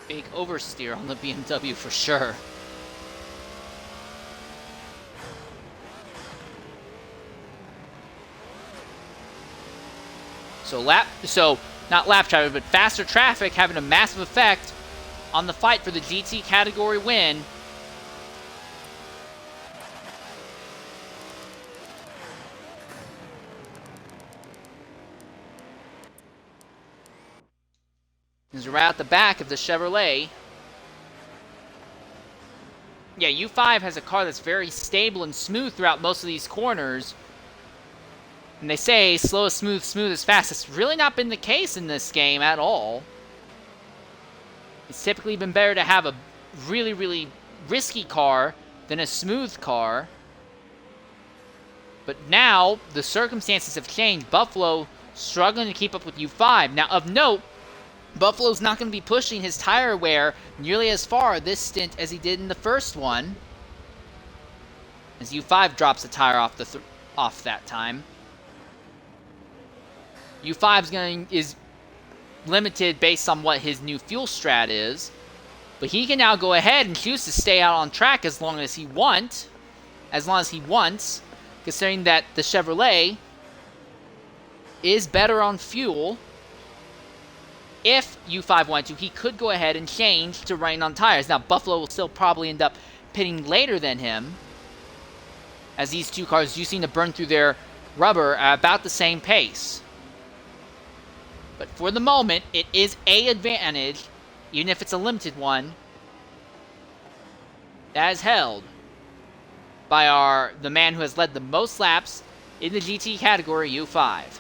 Big oversteer on the BMW for sure. So not lap traffic, but faster traffic having a massive effect on the fight for the GT category win. Is right at the back of the Chevrolet. Yeah, U5 has a car that's very stable and smooth throughout most of these corners. And they say slow is smooth, smooth is fast. It's really not been the case in this game at all. It's typically been better to have a really, really risky car than a smooth car. But now, the circumstances have changed. Buffalo struggling to keep up with U5. Now, of note, Buffalo's not going to be pushing his tire wear nearly as far this stint as he did in the first one, as U5 drops the tire off that time. U5 is limited based on what his new fuel strat is, but he can now go ahead and choose to stay out on track as long as he wants, considering that the Chevrolet is better on fuel. If U5 wanted to, he could go ahead and change to running on tires. Now, Buffalo will still probably end up pitting later than him, as these two cars do seem to burn through their rubber at about the same pace. But for the moment, it is an advantage, even if it's a limited one, That is held by the man who has led the most laps in the GT category, U5.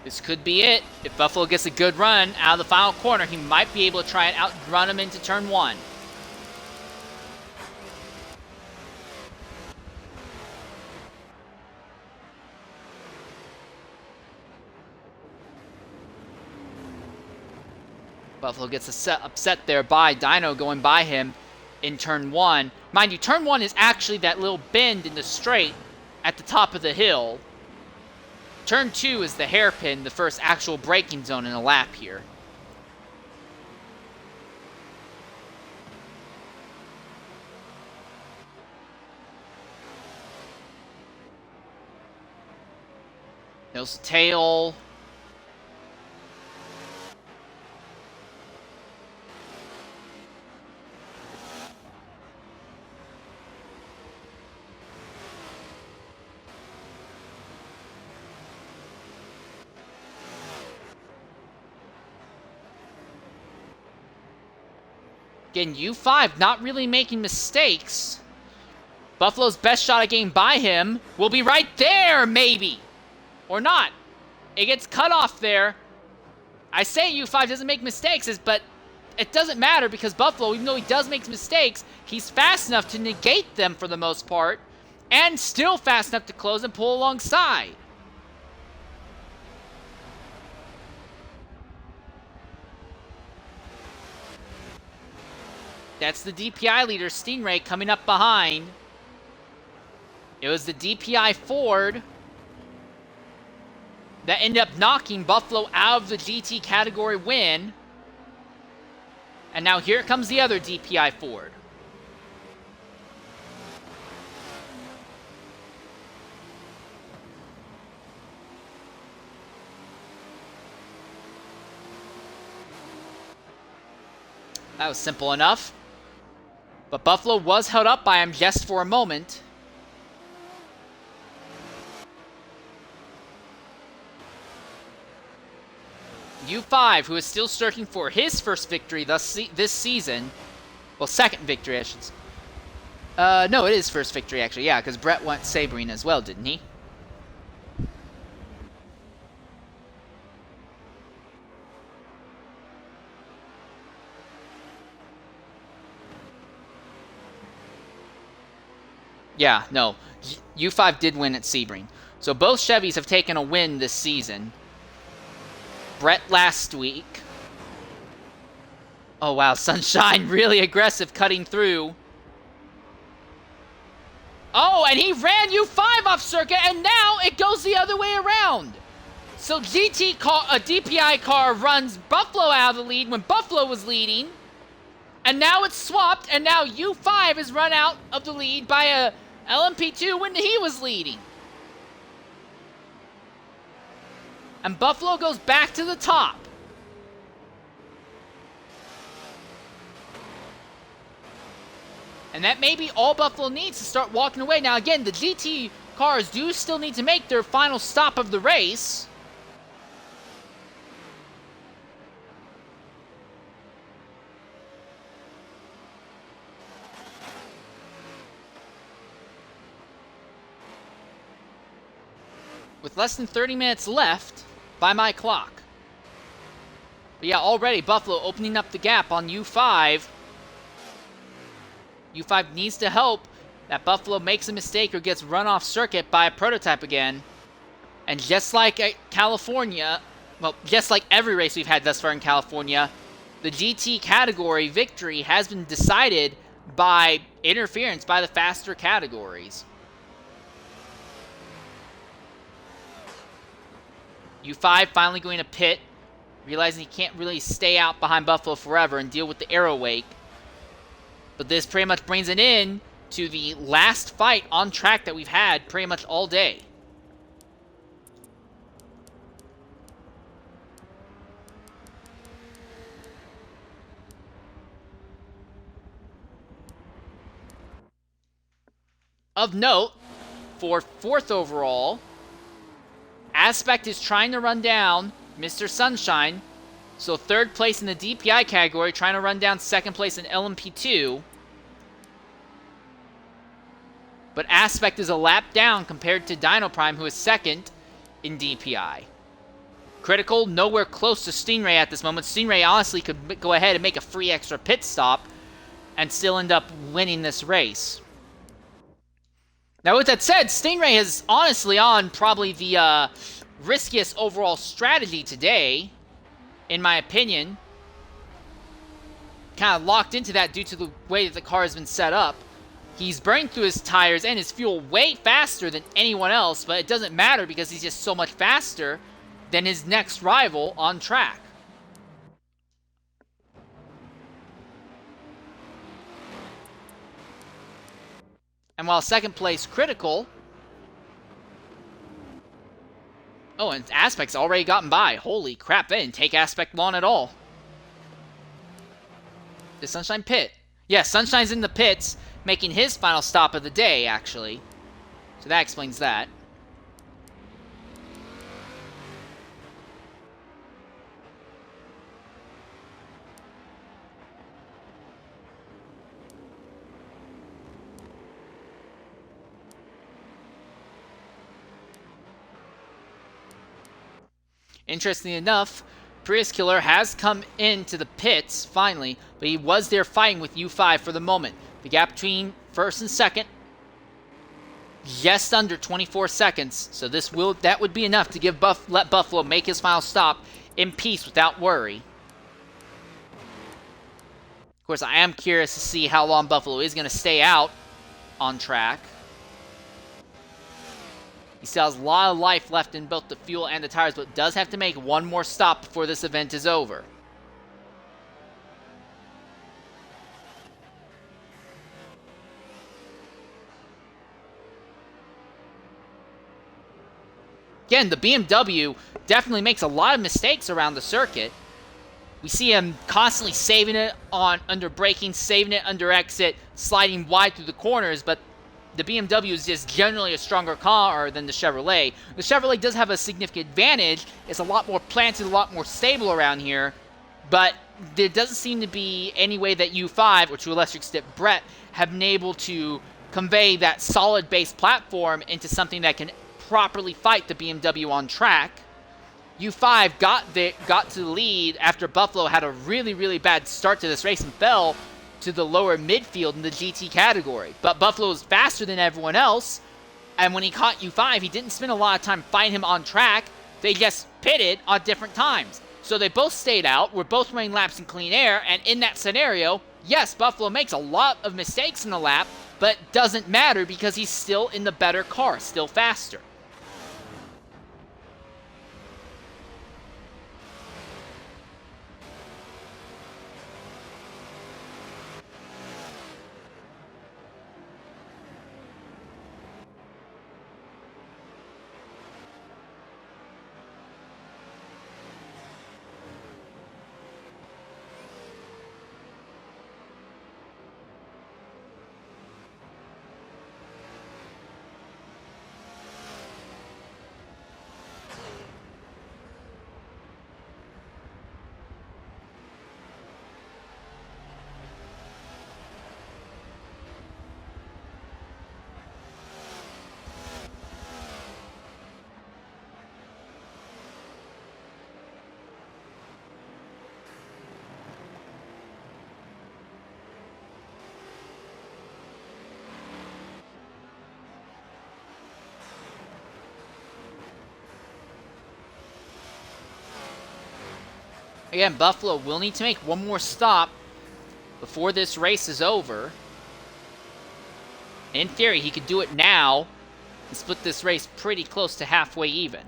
This could be it. If Buffalo gets a good run out of the final corner, he might be able to try and outrun him into turn 1. Buffalo gets upset there by Dino going by him in turn 1. Mind you, turn 1 is actually that little bend in the straight at the top of the hill. Turn 2 is the hairpin, the first actual braking zone in a lap here. Nose to tail. Again, U5 not really making mistakes. Buffalo's best shot at getting by him will be right there, maybe. Or not. It gets cut off there. I say U5 doesn't make mistakes, but it doesn't matter because Buffalo, even though he does make mistakes, he's fast enough to negate them for the most part, and still fast enough to close and pull alongside. That's the DPI leader, Stingray, coming up behind. It was the DPI Ford that ended up knocking Buffalo out of the GT category win. And now here comes the other DPI Ford. That was simple enough. But Buffalo was held up by him just for a moment. U5, who is still searching for his first victory this season. Well, second victory, I should say. No, it is first victory, actually. Yeah, because Brett went Sabering as well, didn't he? Yeah, no. U5 did win at Sebring. So both Chevys have taken a win this season. Brett last week. Oh, wow. Sunshine really aggressive cutting through. Oh, and he ran U5 off circuit, and now it goes the other way around. So a DPI car runs Buffalo out of the lead when Buffalo was leading. And now it's swapped, and now U5 is run out of the lead by a LMP2 when he was leading. And Buffalo goes back to the top. And that may be all Buffalo needs to start walking away. Now again, the GT cars do still need to make their final stop of the race. With less than 30 minutes left by my clock. But yeah, already Buffalo opening up the gap on U5. U5 needs to hope that Buffalo makes a mistake or gets run off circuit by a prototype again. And just like California, well, just like every race we've had thus far in California, the GT category victory has been decided by interference by the faster categories. U5 finally going to pit, realizing he can't really stay out behind Buffalo forever and deal with the aero wake. But this pretty much brings it in to the last fight on track that we've had pretty much all day. Of note, for 4th overall, Aspect is trying to run down Mr. Sunshine. So 3rd place in the DPI category, trying to run down 2nd place in LMP2. But Aspect is a lap down compared to Dino Prime, who is 2nd in DPI. Critical, nowhere close to Stingray at this moment. Stingray honestly could go ahead and make a free extra pit stop and still end up winning this race. Now, with that said, Stingray is honestly on probably the riskiest overall strategy today, in my opinion. Kind of locked into that due to the way that the car has been set up. He's burning through his tires and his fuel way faster than anyone else, but it doesn't matter because he's just so much faster than his next rival on track. And while 2nd place Critical... Oh, and Aspect's already gotten by. Holy crap, they didn't take Aspect long at all. Did Sunshine pit? Yeah, Sunshine's in the pits, making his final stop of the day, actually. So that explains that. Interestingly enough, Prius Killer has come into the pits, finally, but he was there fighting with U5 for the moment. The gap between 1st and 2nd, just under 24 seconds, so that would be enough to let Buffalo make his final stop in peace without worry. Of course, I am curious to see how long Buffalo is going to stay out on track. He still has a lot of life left in both the fuel and the tires, but does have to make one more stop before this event is over. Again, the BMW definitely makes a lot of mistakes around the circuit. We see him constantly saving it under braking, saving it under exit, sliding wide through the corners, but the BMW is just generally a stronger car than the Chevrolet. The Chevrolet does have a significant advantage. It's a lot more planted, a lot more stable around here. But there doesn't seem to be any way that U5, or to a lesser extent Brett, have been able to convey that solid base platform into something that can properly fight the BMW on track. U5 got to the lead after Buffalo had a really, really bad start to this race and fell to the lower midfield in the GT category. But Buffalo was faster than everyone else, and when he caught U5, he didn't spend a lot of time fighting him on track. They just pitted on different times. So they both stayed out, were both running laps in clean air, and in that scenario, yes, Buffalo makes a lot of mistakes in the lap, but it doesn't matter because he's still in the better car, still faster. Again, Buffalo will need to make one more stop before this race is over. In theory, he could do it now and split this race pretty close to halfway even.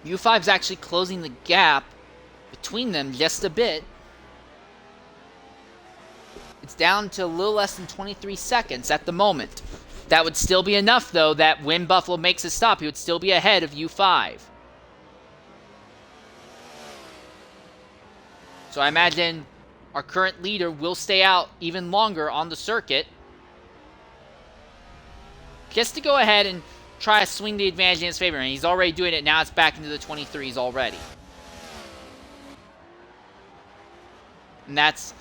U5's actually closing the gap between them just a bit. It's down to a little less than 23 seconds at the moment. That would still be enough, though, that when Buffalo makes a stop, he would still be ahead of U5. So I imagine our current leader will stay out even longer on the circuit, just to go ahead and try to swing the advantage in his favor. And he's already doing it now. It's back into the 23s already. And that's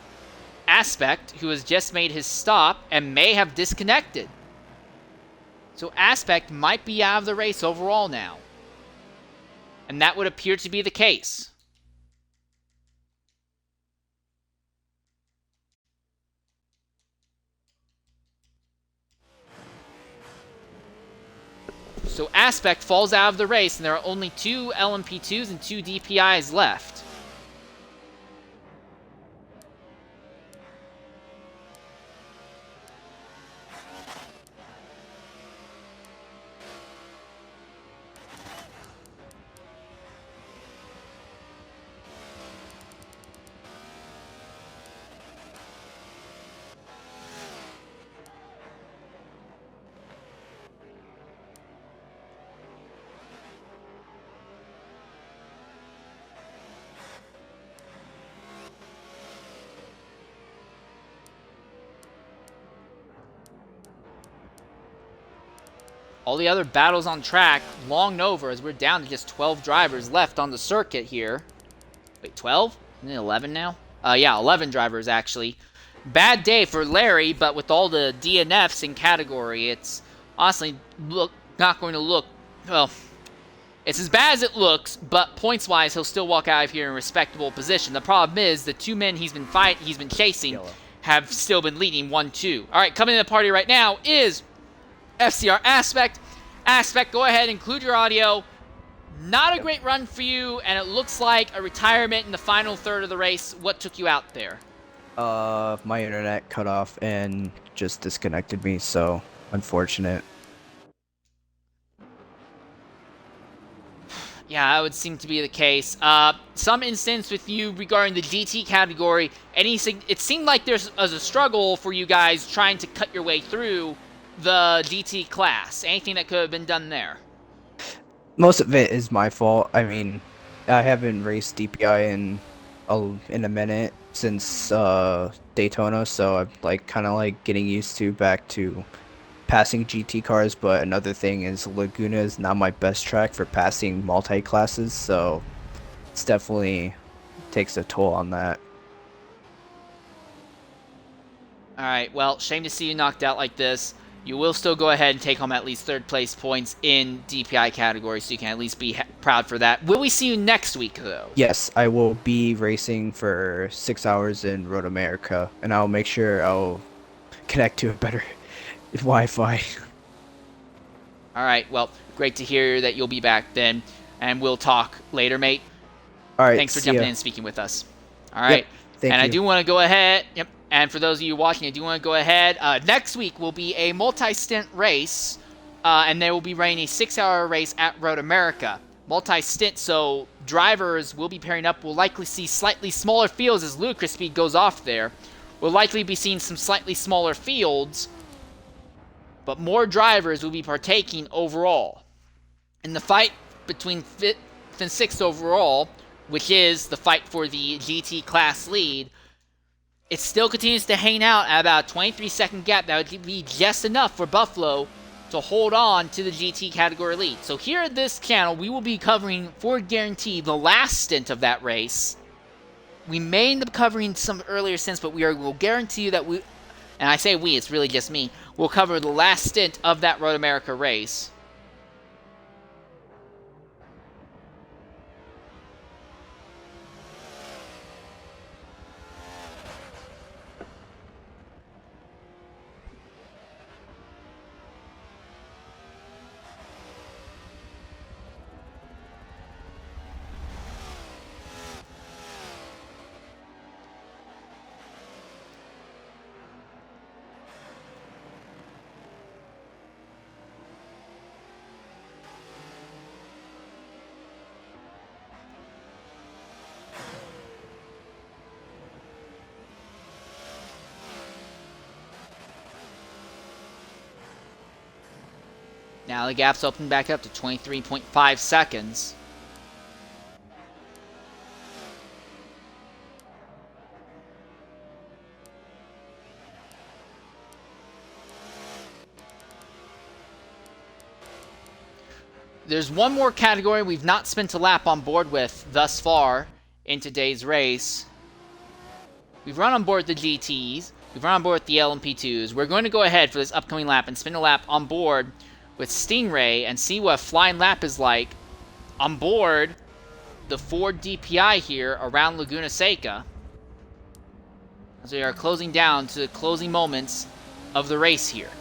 Aspect, who has just made his stop and may have disconnected. So Aspect might be out of the race overall now. And that would appear to be the case. So Aspect falls out of the race, and there are only 2 LMP2s and 2 DPIs left. All the other battles on track long over, as we're down to just 12 drivers left on the circuit here. Wait, 12? Isn't it 11 now? Yeah, 11 drivers actually. Bad day for Larry, but with all the DNFs in category, it's honestly not going to look, well, it's as bad as it looks, but points-wise, he'll still walk out of here in a respectable position. The problem is the 2 men he's been chasing have still been leading 1-2. All right, coming to the party right now is FCR Aspect. Aspect, go ahead, include your audio. Not a great run for you, and it looks like a retirement in the final third of the race. What took you out there? My internet cut off and just disconnected me, so unfortunate. Yeah, that would seem to be the case. Some instance with you regarding the GT category, it seemed like there's a struggle for you guys trying to cut your way through the GT class. Anything that could have been done there? Most of it is my fault. I mean, I haven't raced DPI in a minute since Daytona, so I'm kind of getting used to back to passing GT cars. But another thing is Laguna is not my best track for passing multi-classes, so it's definitely takes a toll on that. Alright, well, shame to see you knocked out like this. You will still go ahead and take home at least 3rd place points in DPI category, so you can at least be proud for that. Will we see you next week, though? Yes, I will be racing for 6 hours in Road America, and I'll make sure I'll connect to a better Wi-Fi. Alright, well, great to hear that you'll be back then, and we'll talk later, mate. Alright, thanks for jumping in and speaking with us. Alright, yep, thank you. I do want to go ahead, and for those of you watching, I do want to go ahead. Next week will be a multi-stint race, and they will be running a 6-hour race at Road America. Multi-stint, so drivers will be pairing up. We'll likely see slightly smaller fields as ludicrous speed goes off there. We'll likely be seeing some slightly smaller fields, but more drivers will be partaking overall. In the fight between 5th and 6th overall, which is the fight for the GT class lead, it still continues to hang out at about a 23-second gap. That would be just enough for Buffalo to hold on to the GT category lead. So here at this channel, we will be covering, for guarantee, the last stint of that race. We may end up covering some earlier stints, but will guarantee you that we, and I say we, it's really just me, we'll cover the last stint of that Road America race. Now the gap's opened back up to 23.5 seconds. There's one more category we've not spent a lap on board with thus far in today's race. We've run on board the GTs. We've run on board the LMP2s. We're going to go ahead for this upcoming lap and spin a lap on board with Stingray and see what a flying lap is like on board the Ford DPI here around Laguna Seca. As we are closing down to the closing moments of the race here.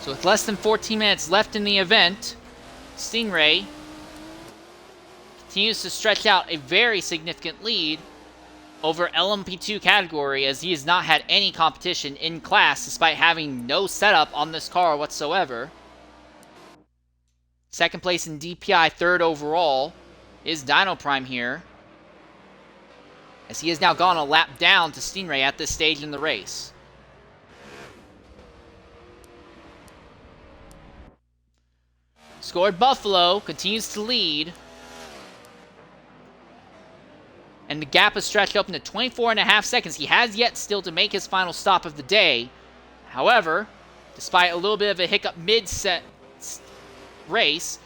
So with less than 14 minutes left in the event, Stingray continues to stretch out a very significant lead over LMP2 category, as he has not had any competition in class despite having no setup on this car whatsoever. Second place in DPI, third overall is Dino Prime here, as he has now gone a lap down to Stingray at this stage in the race. Scored Buffalo continues to lead, and the gap is stretched open to 24.5 seconds. He has yet still to make his final stop of the day. However, despite a little bit of a hiccup mid-set race,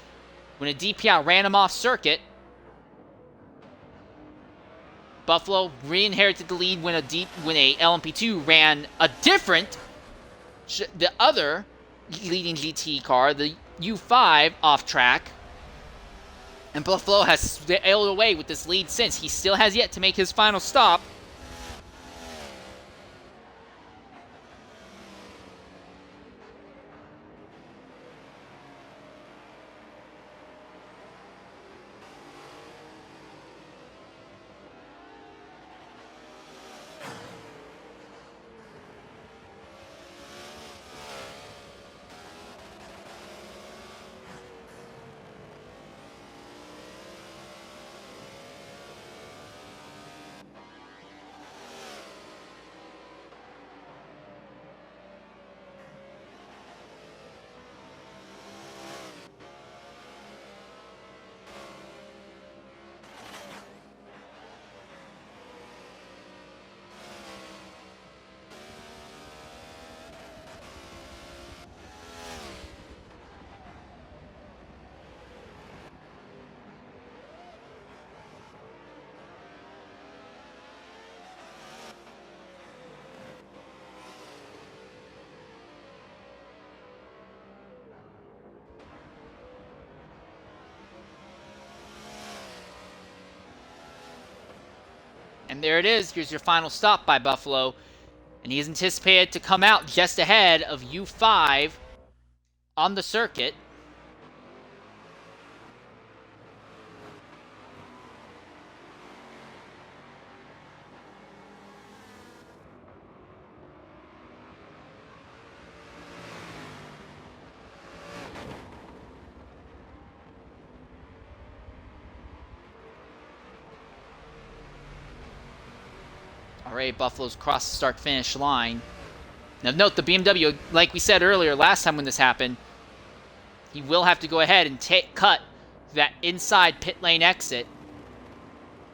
when a DPI ran him off circuit, Buffalo re-inherited the lead when a LMP2 ran a different, the other leading GT car, the U5, off track. And Buffalo has sailed away with this lead since. He still has yet to make his final stop. And there it is. Here's your final stop by Buffalo. And he's anticipated to come out just ahead of U5 on the circuit. Alright, Buffalo's crossed the start-finish line. Now note, the BMW, like we said earlier, last time when this happened, he will have to go ahead and cut that inside pit lane exit.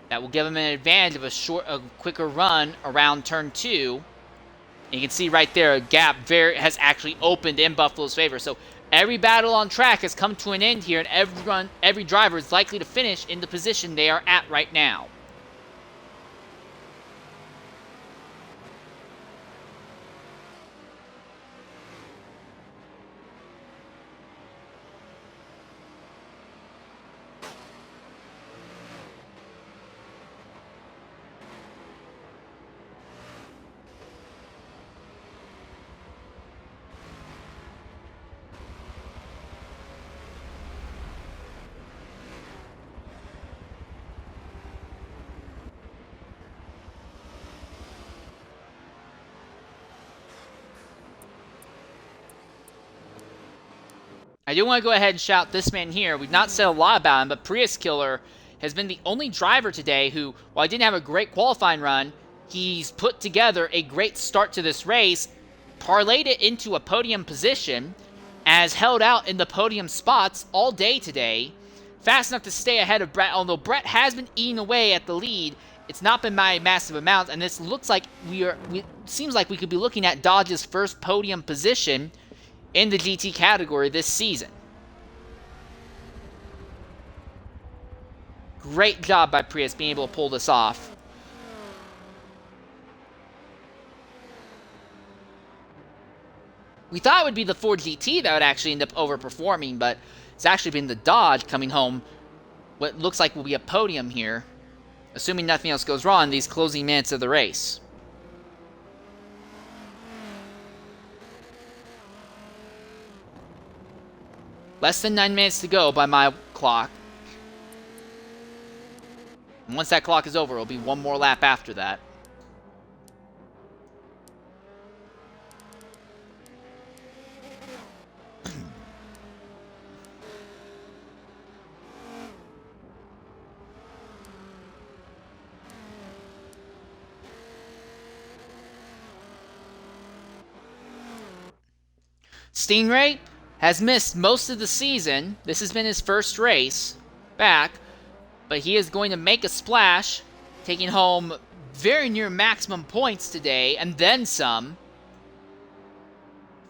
That will give him an advantage of a quicker run around turn 2. And you can see right there, a gap has actually opened in Buffalo's favor. So every battle on track has come to an end here, and every driver is likely to finish in the position they are at right now. I do want to go ahead and shout this man here. We've not said a lot about him, but Prius Killer has been the only driver today who, while he didn't have a great qualifying run, he's put together a great start to this race, parlayed it into a podium position, has held out in the podium spots all day today, fast enough to stay ahead of Brett, although Brett has been eating away at the lead. It's not been by massive amounts, and this looks like seems like we could be looking at Dodge's first podium position in the GT category this season. Great job by Prius being able to pull this off. We thought it would be the Ford GT that would actually end up overperforming, but it's actually been the Dodge coming home what looks like will be a podium here, assuming nothing else goes wrong in these closing minutes of the race. Less than 9 minutes to go by my clock. And once that clock is over, it'll be one more lap after that. Stingray has missed most of the season. This has been his first race back, but he is going to make a splash, taking home very near maximum points today, and then some,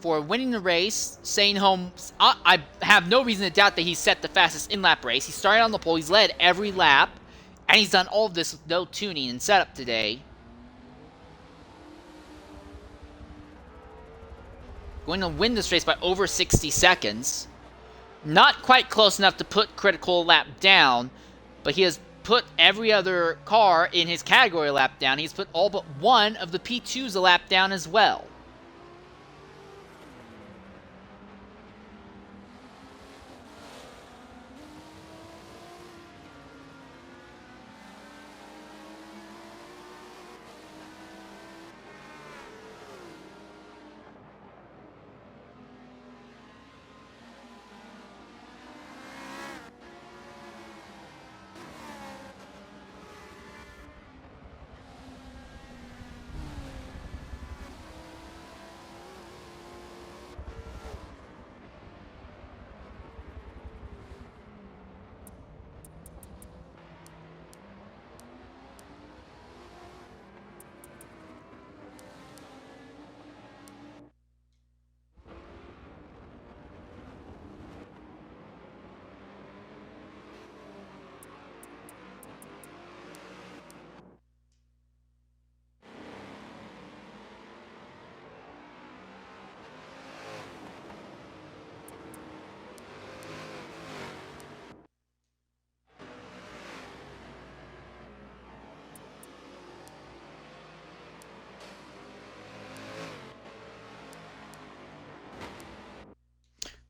for winning the race, staying home. I have no reason to doubt that he set the fastest in-lap race. He started on the pole, he's led every lap, and he's done all of this with no tuning and setup today. Going to win this race by over 60 seconds. Not quite close enough to put Critical lap down, but he has put every other car in his category lap down. He's put all but one of the P2s a lap down as well.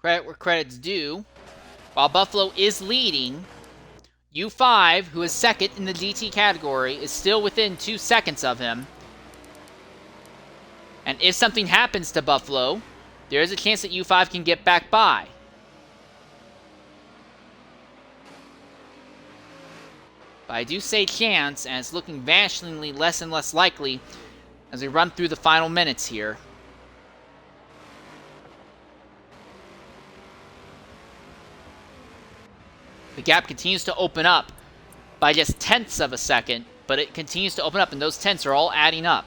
Credit where credit's due. While Buffalo is leading, U5, who is second in the GT category, is still within 2 seconds of him. And if something happens to Buffalo, there is a chance that U5 can get back by. But I do say chance, and it's looking vanishingly less and less likely as we run through the final minutes here. The gap continues to open up by just tenths of a second, but it continues to open up, and those tenths are all adding up.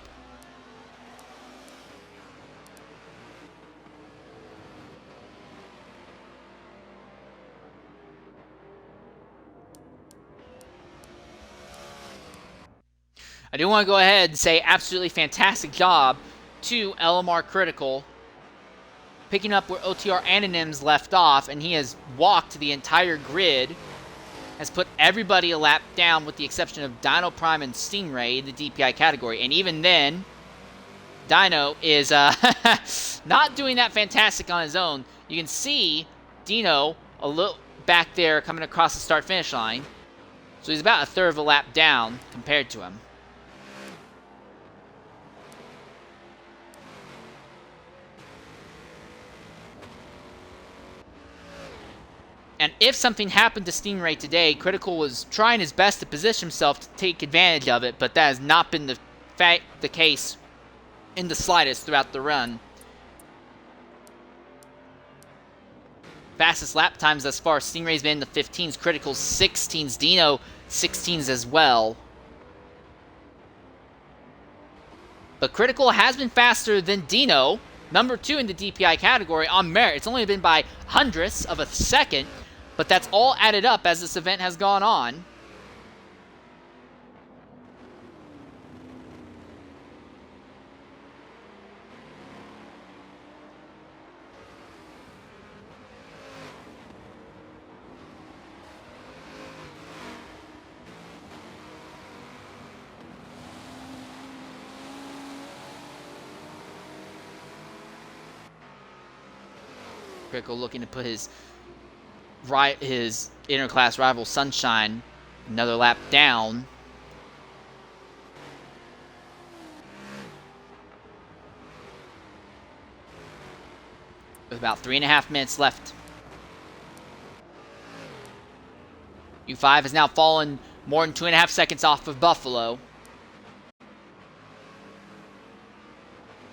I do want to go ahead and say absolutely fantastic job to LMR Critical, picking up where OTR Anonyms left off, and he has walked the entire grid, has put everybody a lap down with the exception of Dino Prime and Stingray in the DPI category. And even then, Dino is not doing that fantastic on his own. You can see Dino a little back there coming across the start-finish line. So he's about a third of a lap down compared to him. And if something happened to Stingray today, Critical was trying his best to position himself to take advantage of it, but that has not been the case in the slightest throughout the run. Fastest lap times thus far, Stingray's been in the 15s, Critical's 16s, Dino 16s as well. But Critical has been faster than Dino, number 2 in the DPI category on merit. It's only been by hundredths of a second, but that's all added up as this event has gone on. Critical looking to put his interclass rival Sunshine another lap down. With about 3.5 minutes left. U5 has now fallen more than 2.5 seconds off of Buffalo.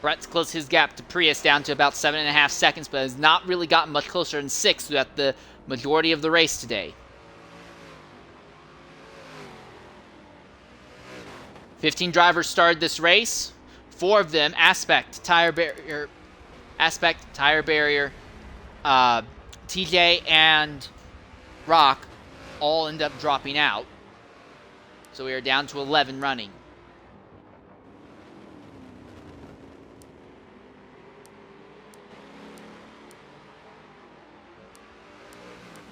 Brett's closed his gap to Prius down to about 7.5 seconds, but has not really gotten much closer than 6 throughout the majority of the race today. 15 drivers started this race. 4 of them, Aspect, Tire Barrier, TJ, and Rock, all end up dropping out. So we are down to 11 running.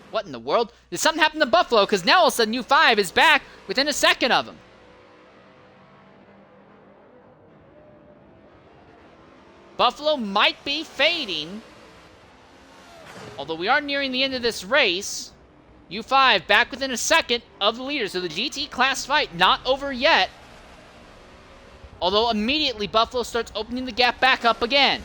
What in the world? Did something happen to Buffalo? Because now all of a sudden U5 is back within a second of him. Buffalo might be fading. Although we are nearing the end of this race. U5 back within a second of the leader. So the GT class fight not over yet. Although immediately Buffalo starts opening the gap back up again.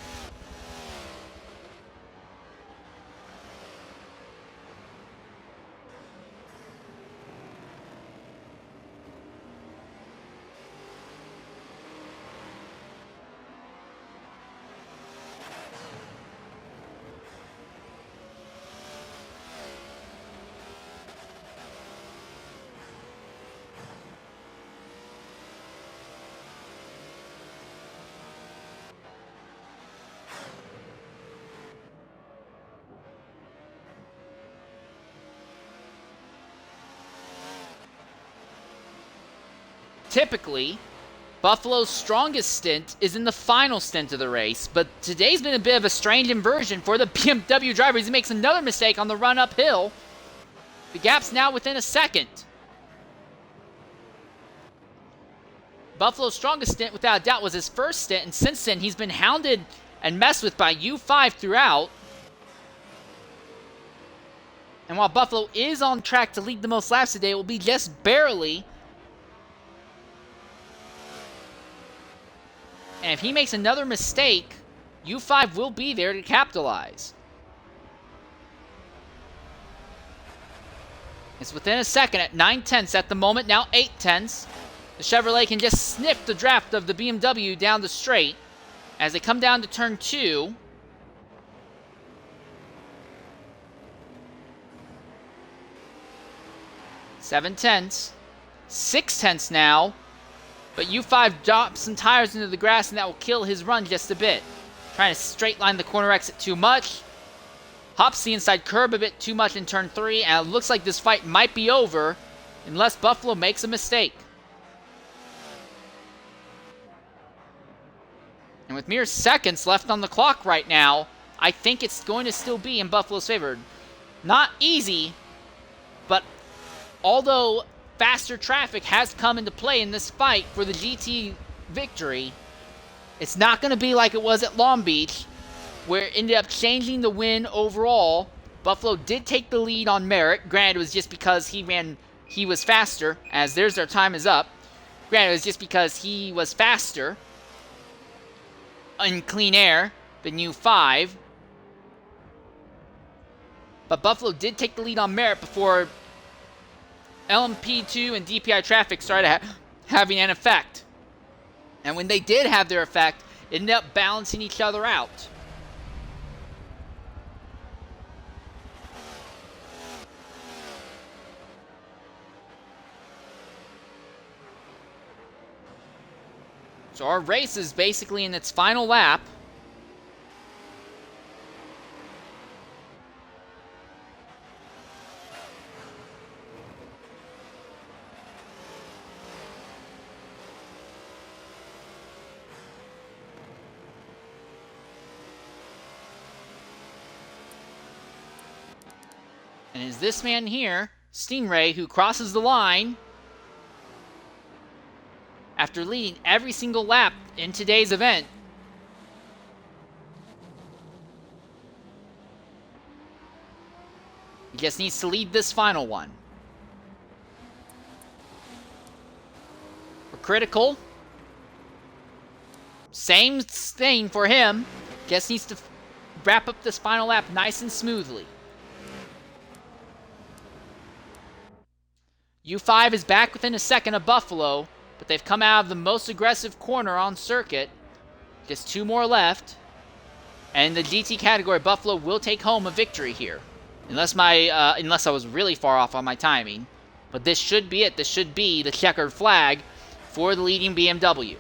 Typically, Buffalo's strongest stint is in the final stint of the race, but today's been a bit of a strange inversion for the BMW driver. He makes another mistake on the run uphill. The gap's now within a second. Buffalo's strongest stint, without a doubt, was his first stint, and since then he's been hounded and messed with by U5 throughout. And while Buffalo is on track to lead the most laps today, it will be just barely. And if he makes another mistake, U5 will be there to capitalize. It's within a second at 9/10 at the moment, now 8/10. The Chevrolet can just sniff the draft of the BMW down the straight as they come down to turn 2. Seven-tenths. 6/10 now. But U5 drops some tires into the grass, and that will kill his run just a bit. Trying to straight line the corner exit too much. Hops the inside curb a bit too much in turn 3, and it looks like this fight might be over unless Buffalo makes a mistake. And with mere seconds left on the clock right now, I think it's going to still be in Buffalo's favor. Not easy, but although faster traffic has come into play in this fight for the GT victory, it's not going to be like it was at Long Beach, where it ended up changing the win overall. Buffalo did take the lead on merit. Granted, it was just because he was faster, as their time is up. Granted, it was just because he was faster in clean air than U5. But Buffalo did take the lead on merit before LMP2 and DPI traffic started having an effect. And when they did have their effect, it ended up balancing each other out. So our race is basically in its final lap. And it's this man here, Stingray, who crosses the line after leading every single lap in today's event. He just needs to lead this final one. For Critical, same thing for him. Just needs to wrap up this final lap nice and smoothly. U5 is back within a second of Buffalo, but they've come out of the most aggressive corner on circuit. Just 2 more left. And in the GT category, Buffalo will take home a victory here. Unless I was really far off on my timing. But this should be it. This should be the checkered flag for the leading BMW.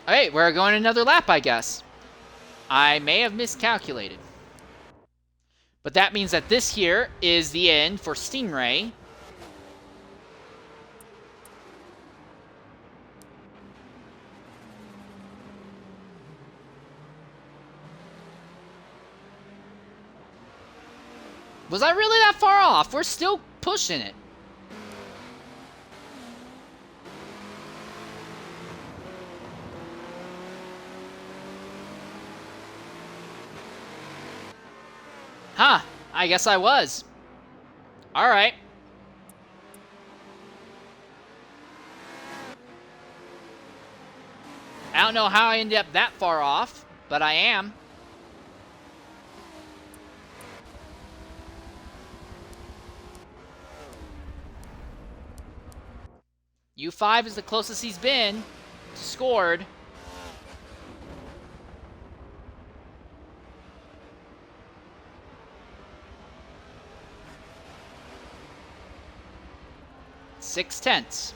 Hey, we're going another lap, I guess. I may have miscalculated. But that means that this here is the end for Stingray. Was I really that far off? We're still pushing it. Huh, I guess I was. Alright. I don't know how I ended up that far off, but I am. U5 is the closest he's been. Scored. Six tenths.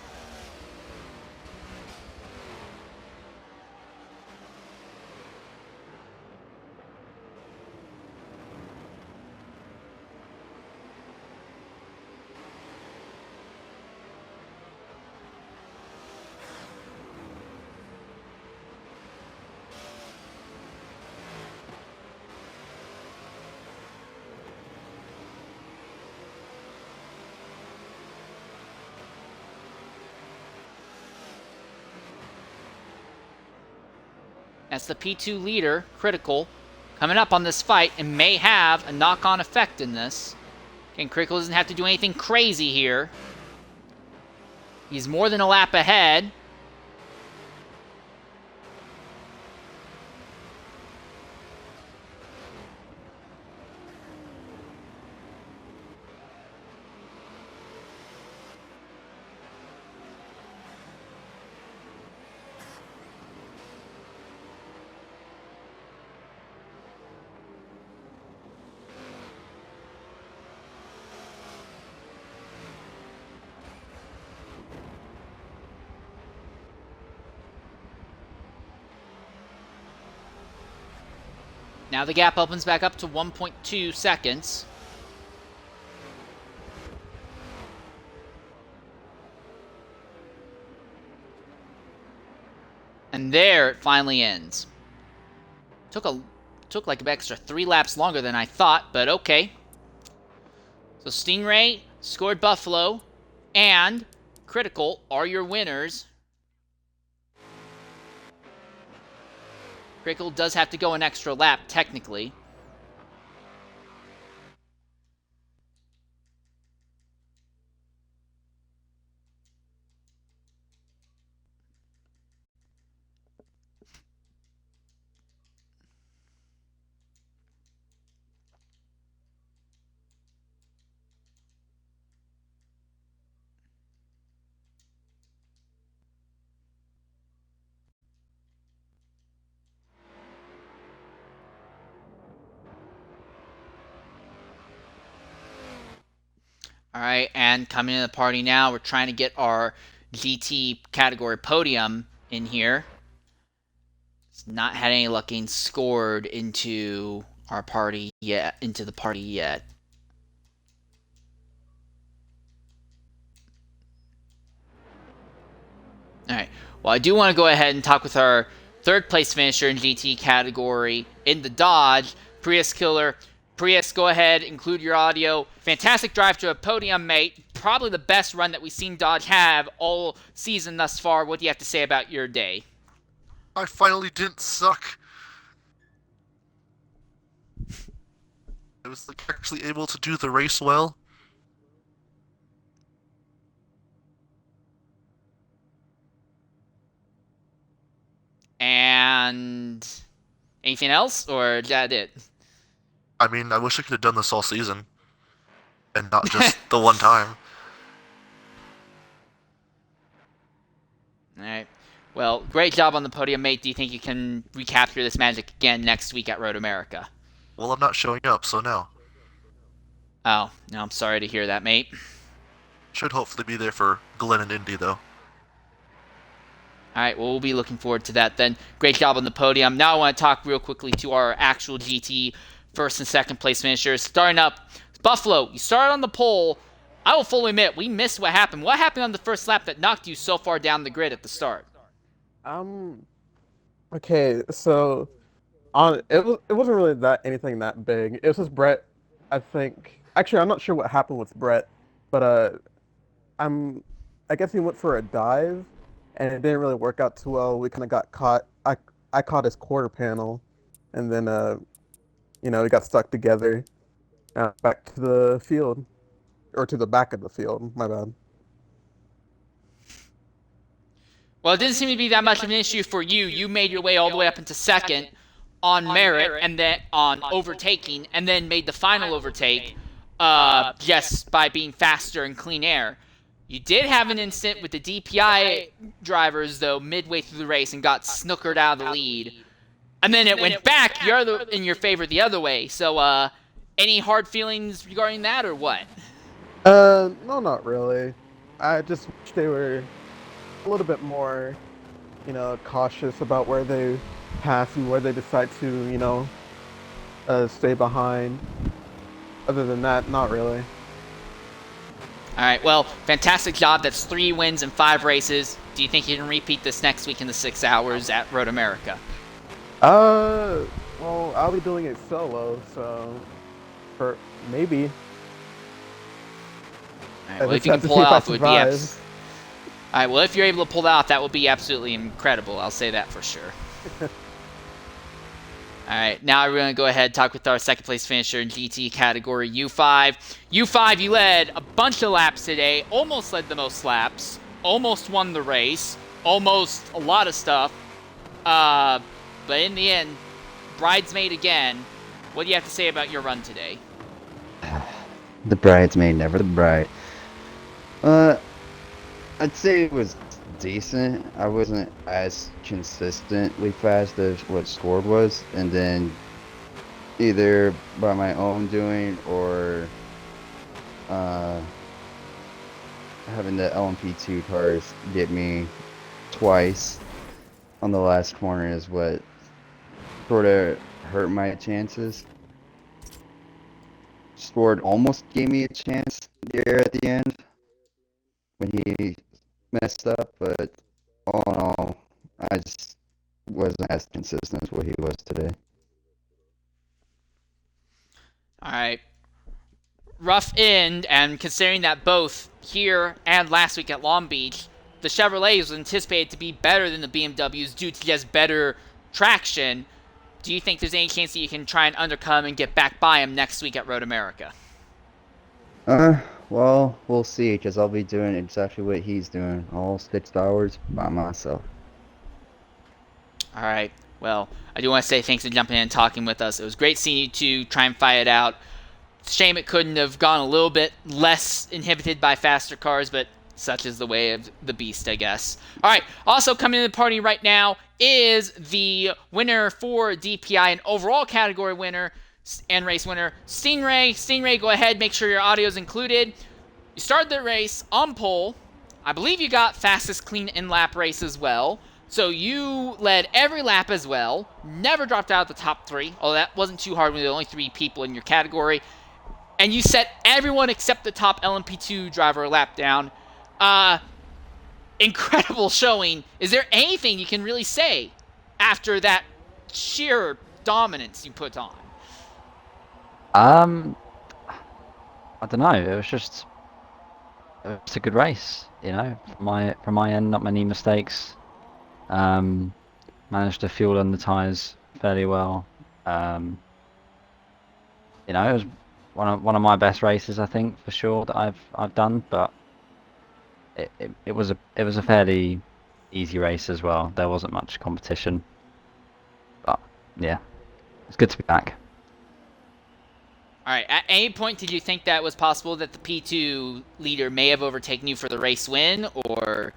That's the P2 leader, Critical, coming up on this fight and may have a knock-on effect in this. Again, Critical doesn't have to do anything crazy here. He's more than a lap ahead. Now the gap opens back up to 1.2 seconds. And there it finally ends. Took like an extra 3 laps longer than I thought, but okay. So Stingray scored Buffalo and Critical are your winners. Critical does have to go an extra lap, technically. Alright, and coming into the party now, we're trying to get our GT category podium in here. It's not had any luck getting scored into our party yet, Alright, well I do want to go ahead and talk with our third place finisher in GT category in the Dodge, Prius Killer. Prius, go ahead, include your audio. Fantastic drive to a podium, mate. Probably the best run that we've seen Dodge have all season thus far. What do you have to say about your day? I finally didn't suck. I was actually able to do the race well. And anything else, or is that it? I mean, I wish I could have done this all season. And not just the one time. Alright. Well, great job on the podium, mate. Do you think you can recapture this magic again next week at Road America? Well, I'm not showing up, so no. Oh, no, I'm sorry to hear that, mate. Should hopefully be there for Glenn and Indy, though. Alright, well, we'll be looking forward to that then. Great job on the podium. Now I want to talk real quickly to our actual GT first and second place finishers. Starting up, Buffalo, you started on the pole. I will fully admit, we missed what happened. What happened on the first lap that knocked you so far down the grid at the start? Okay, so it wasn't really anything that big. It was just Brett, I think. Actually, I'm not sure what happened with Brett, but I guess he went for a dive, and it didn't really work out too well. We kind of got caught. I caught his quarter panel, and then we got stuck together. Back to the field, or to the back of the field. My bad. Well, it didn't seem to be that much of an issue for you. You made your way all the way up into second on merit, and then on overtaking, and then made the final overtake just by being faster in clean air. You did have an incident with the DPI drivers, though, midway through the race and got snookered out of the lead. And then it went back in your favor the other way. So, any hard feelings regarding that, or what? No, not really. I just wish they were a little bit more, cautious about where they pass and where they decide to, stay behind. Other than that, not really. Alright, well, fantastic job. That's 3 wins and 5 races. Do you think you can repeat this next week in the 6 hours at Road America? Well, I'll be doing it solo, so maybe. Alright, well, if you can pull it off, it would be Alright, well, if you're able to pull that off, that would be absolutely incredible. I'll say that for sure. Alright, now we're going to go ahead and talk with our second place finisher in GT category, U5. U5, you led a bunch of laps today, almost led the most laps, almost won the race, almost a lot of stuff. But in the end, bridesmaid again. What do you have to say about your run today? The bridesmaid, never the bride. I'd say it was decent. I wasn't as consistently fast as what scored was, and then either by my own doing or having the LMP2 cars get me twice on the last corner is what sort of hurt my chances. Scored almost gave me a chance there at the end when he messed up, but all in all, I just wasn't as consistent as what he was today. Alright. Rough end, and considering that both here and last week at Long Beach, the Chevrolet was anticipated to be better than the BMWs due to just better traction, do you think there's any chance that you can try and undercome and get back by him next week at Road America? Well, we'll see, because I'll be doing exactly what he's doing, all 6 hours by myself. Alright, well, I do want to say thanks for jumping in and talking with us. It was great seeing you two try and fight it out. Shame it couldn't have gone a little bit less inhibited by faster cars, but such is the way of the beast, I guess. Alright, also coming to the party right now is the winner for DPI and overall category winner and race winner, Stingray. Stingray, go ahead, make sure your audio is included. You started the race on pole. I believe you got fastest clean in-lap race as well. So you led every lap as well. Never dropped out of the top 3, although that wasn't too hard when there were only 3 people in your category. And you set everyone except the top LMP2 driver a lap down. Incredible showing. Is there anything you can really say after that sheer dominance you put on? I don't know. It was a good race, you know. From my end, not many mistakes. Managed to fuel on the tires fairly well. You know, it was one of my best races, I think, for sure, that I've done. But it was a fairly easy race as well. There wasn't much competition. But yeah, it's good to be back. Alright, at any point did you think that was possible that the P2 leader may have overtaken you for the race win, or?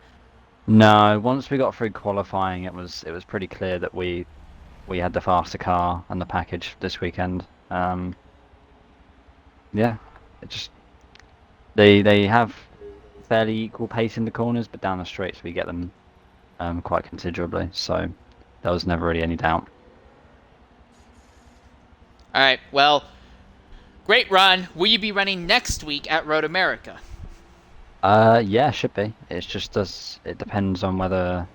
No, once we got through qualifying, it was pretty clear that we had the faster car and the package this weekend. Yeah, it just they have fairly equal pace in the corners, but down the straights we get them quite considerably. So there was never really any doubt. Alright, well, great run. Will you be running next week at Road America? Yeah, should be. It's just it depends on whether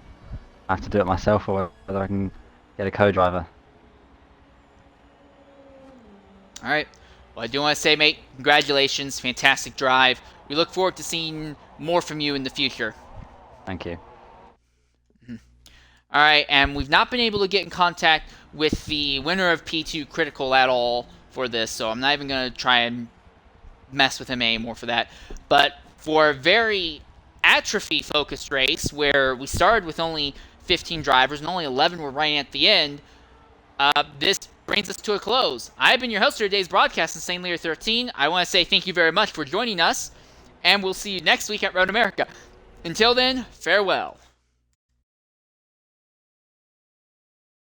I have to do it myself or whether I can get a co-driver. Alright. Well, I do want to say, mate, congratulations. Fantastic drive. We look forward to seeing more from you in the future. Thank you. Alright, and we've not been able to get in contact with the winner of P2 Critical at all for this, so I'm not even going to try and mess with him anymore for that. But for a very atrophy-focused race, where we started with only 15 drivers and only 11 were running at the end, this brings us to a close. I've been your host for today's broadcast in St. Lear 13. I want to say thank you very much for joining us, and we'll see you next week at Road America. Until then, farewell.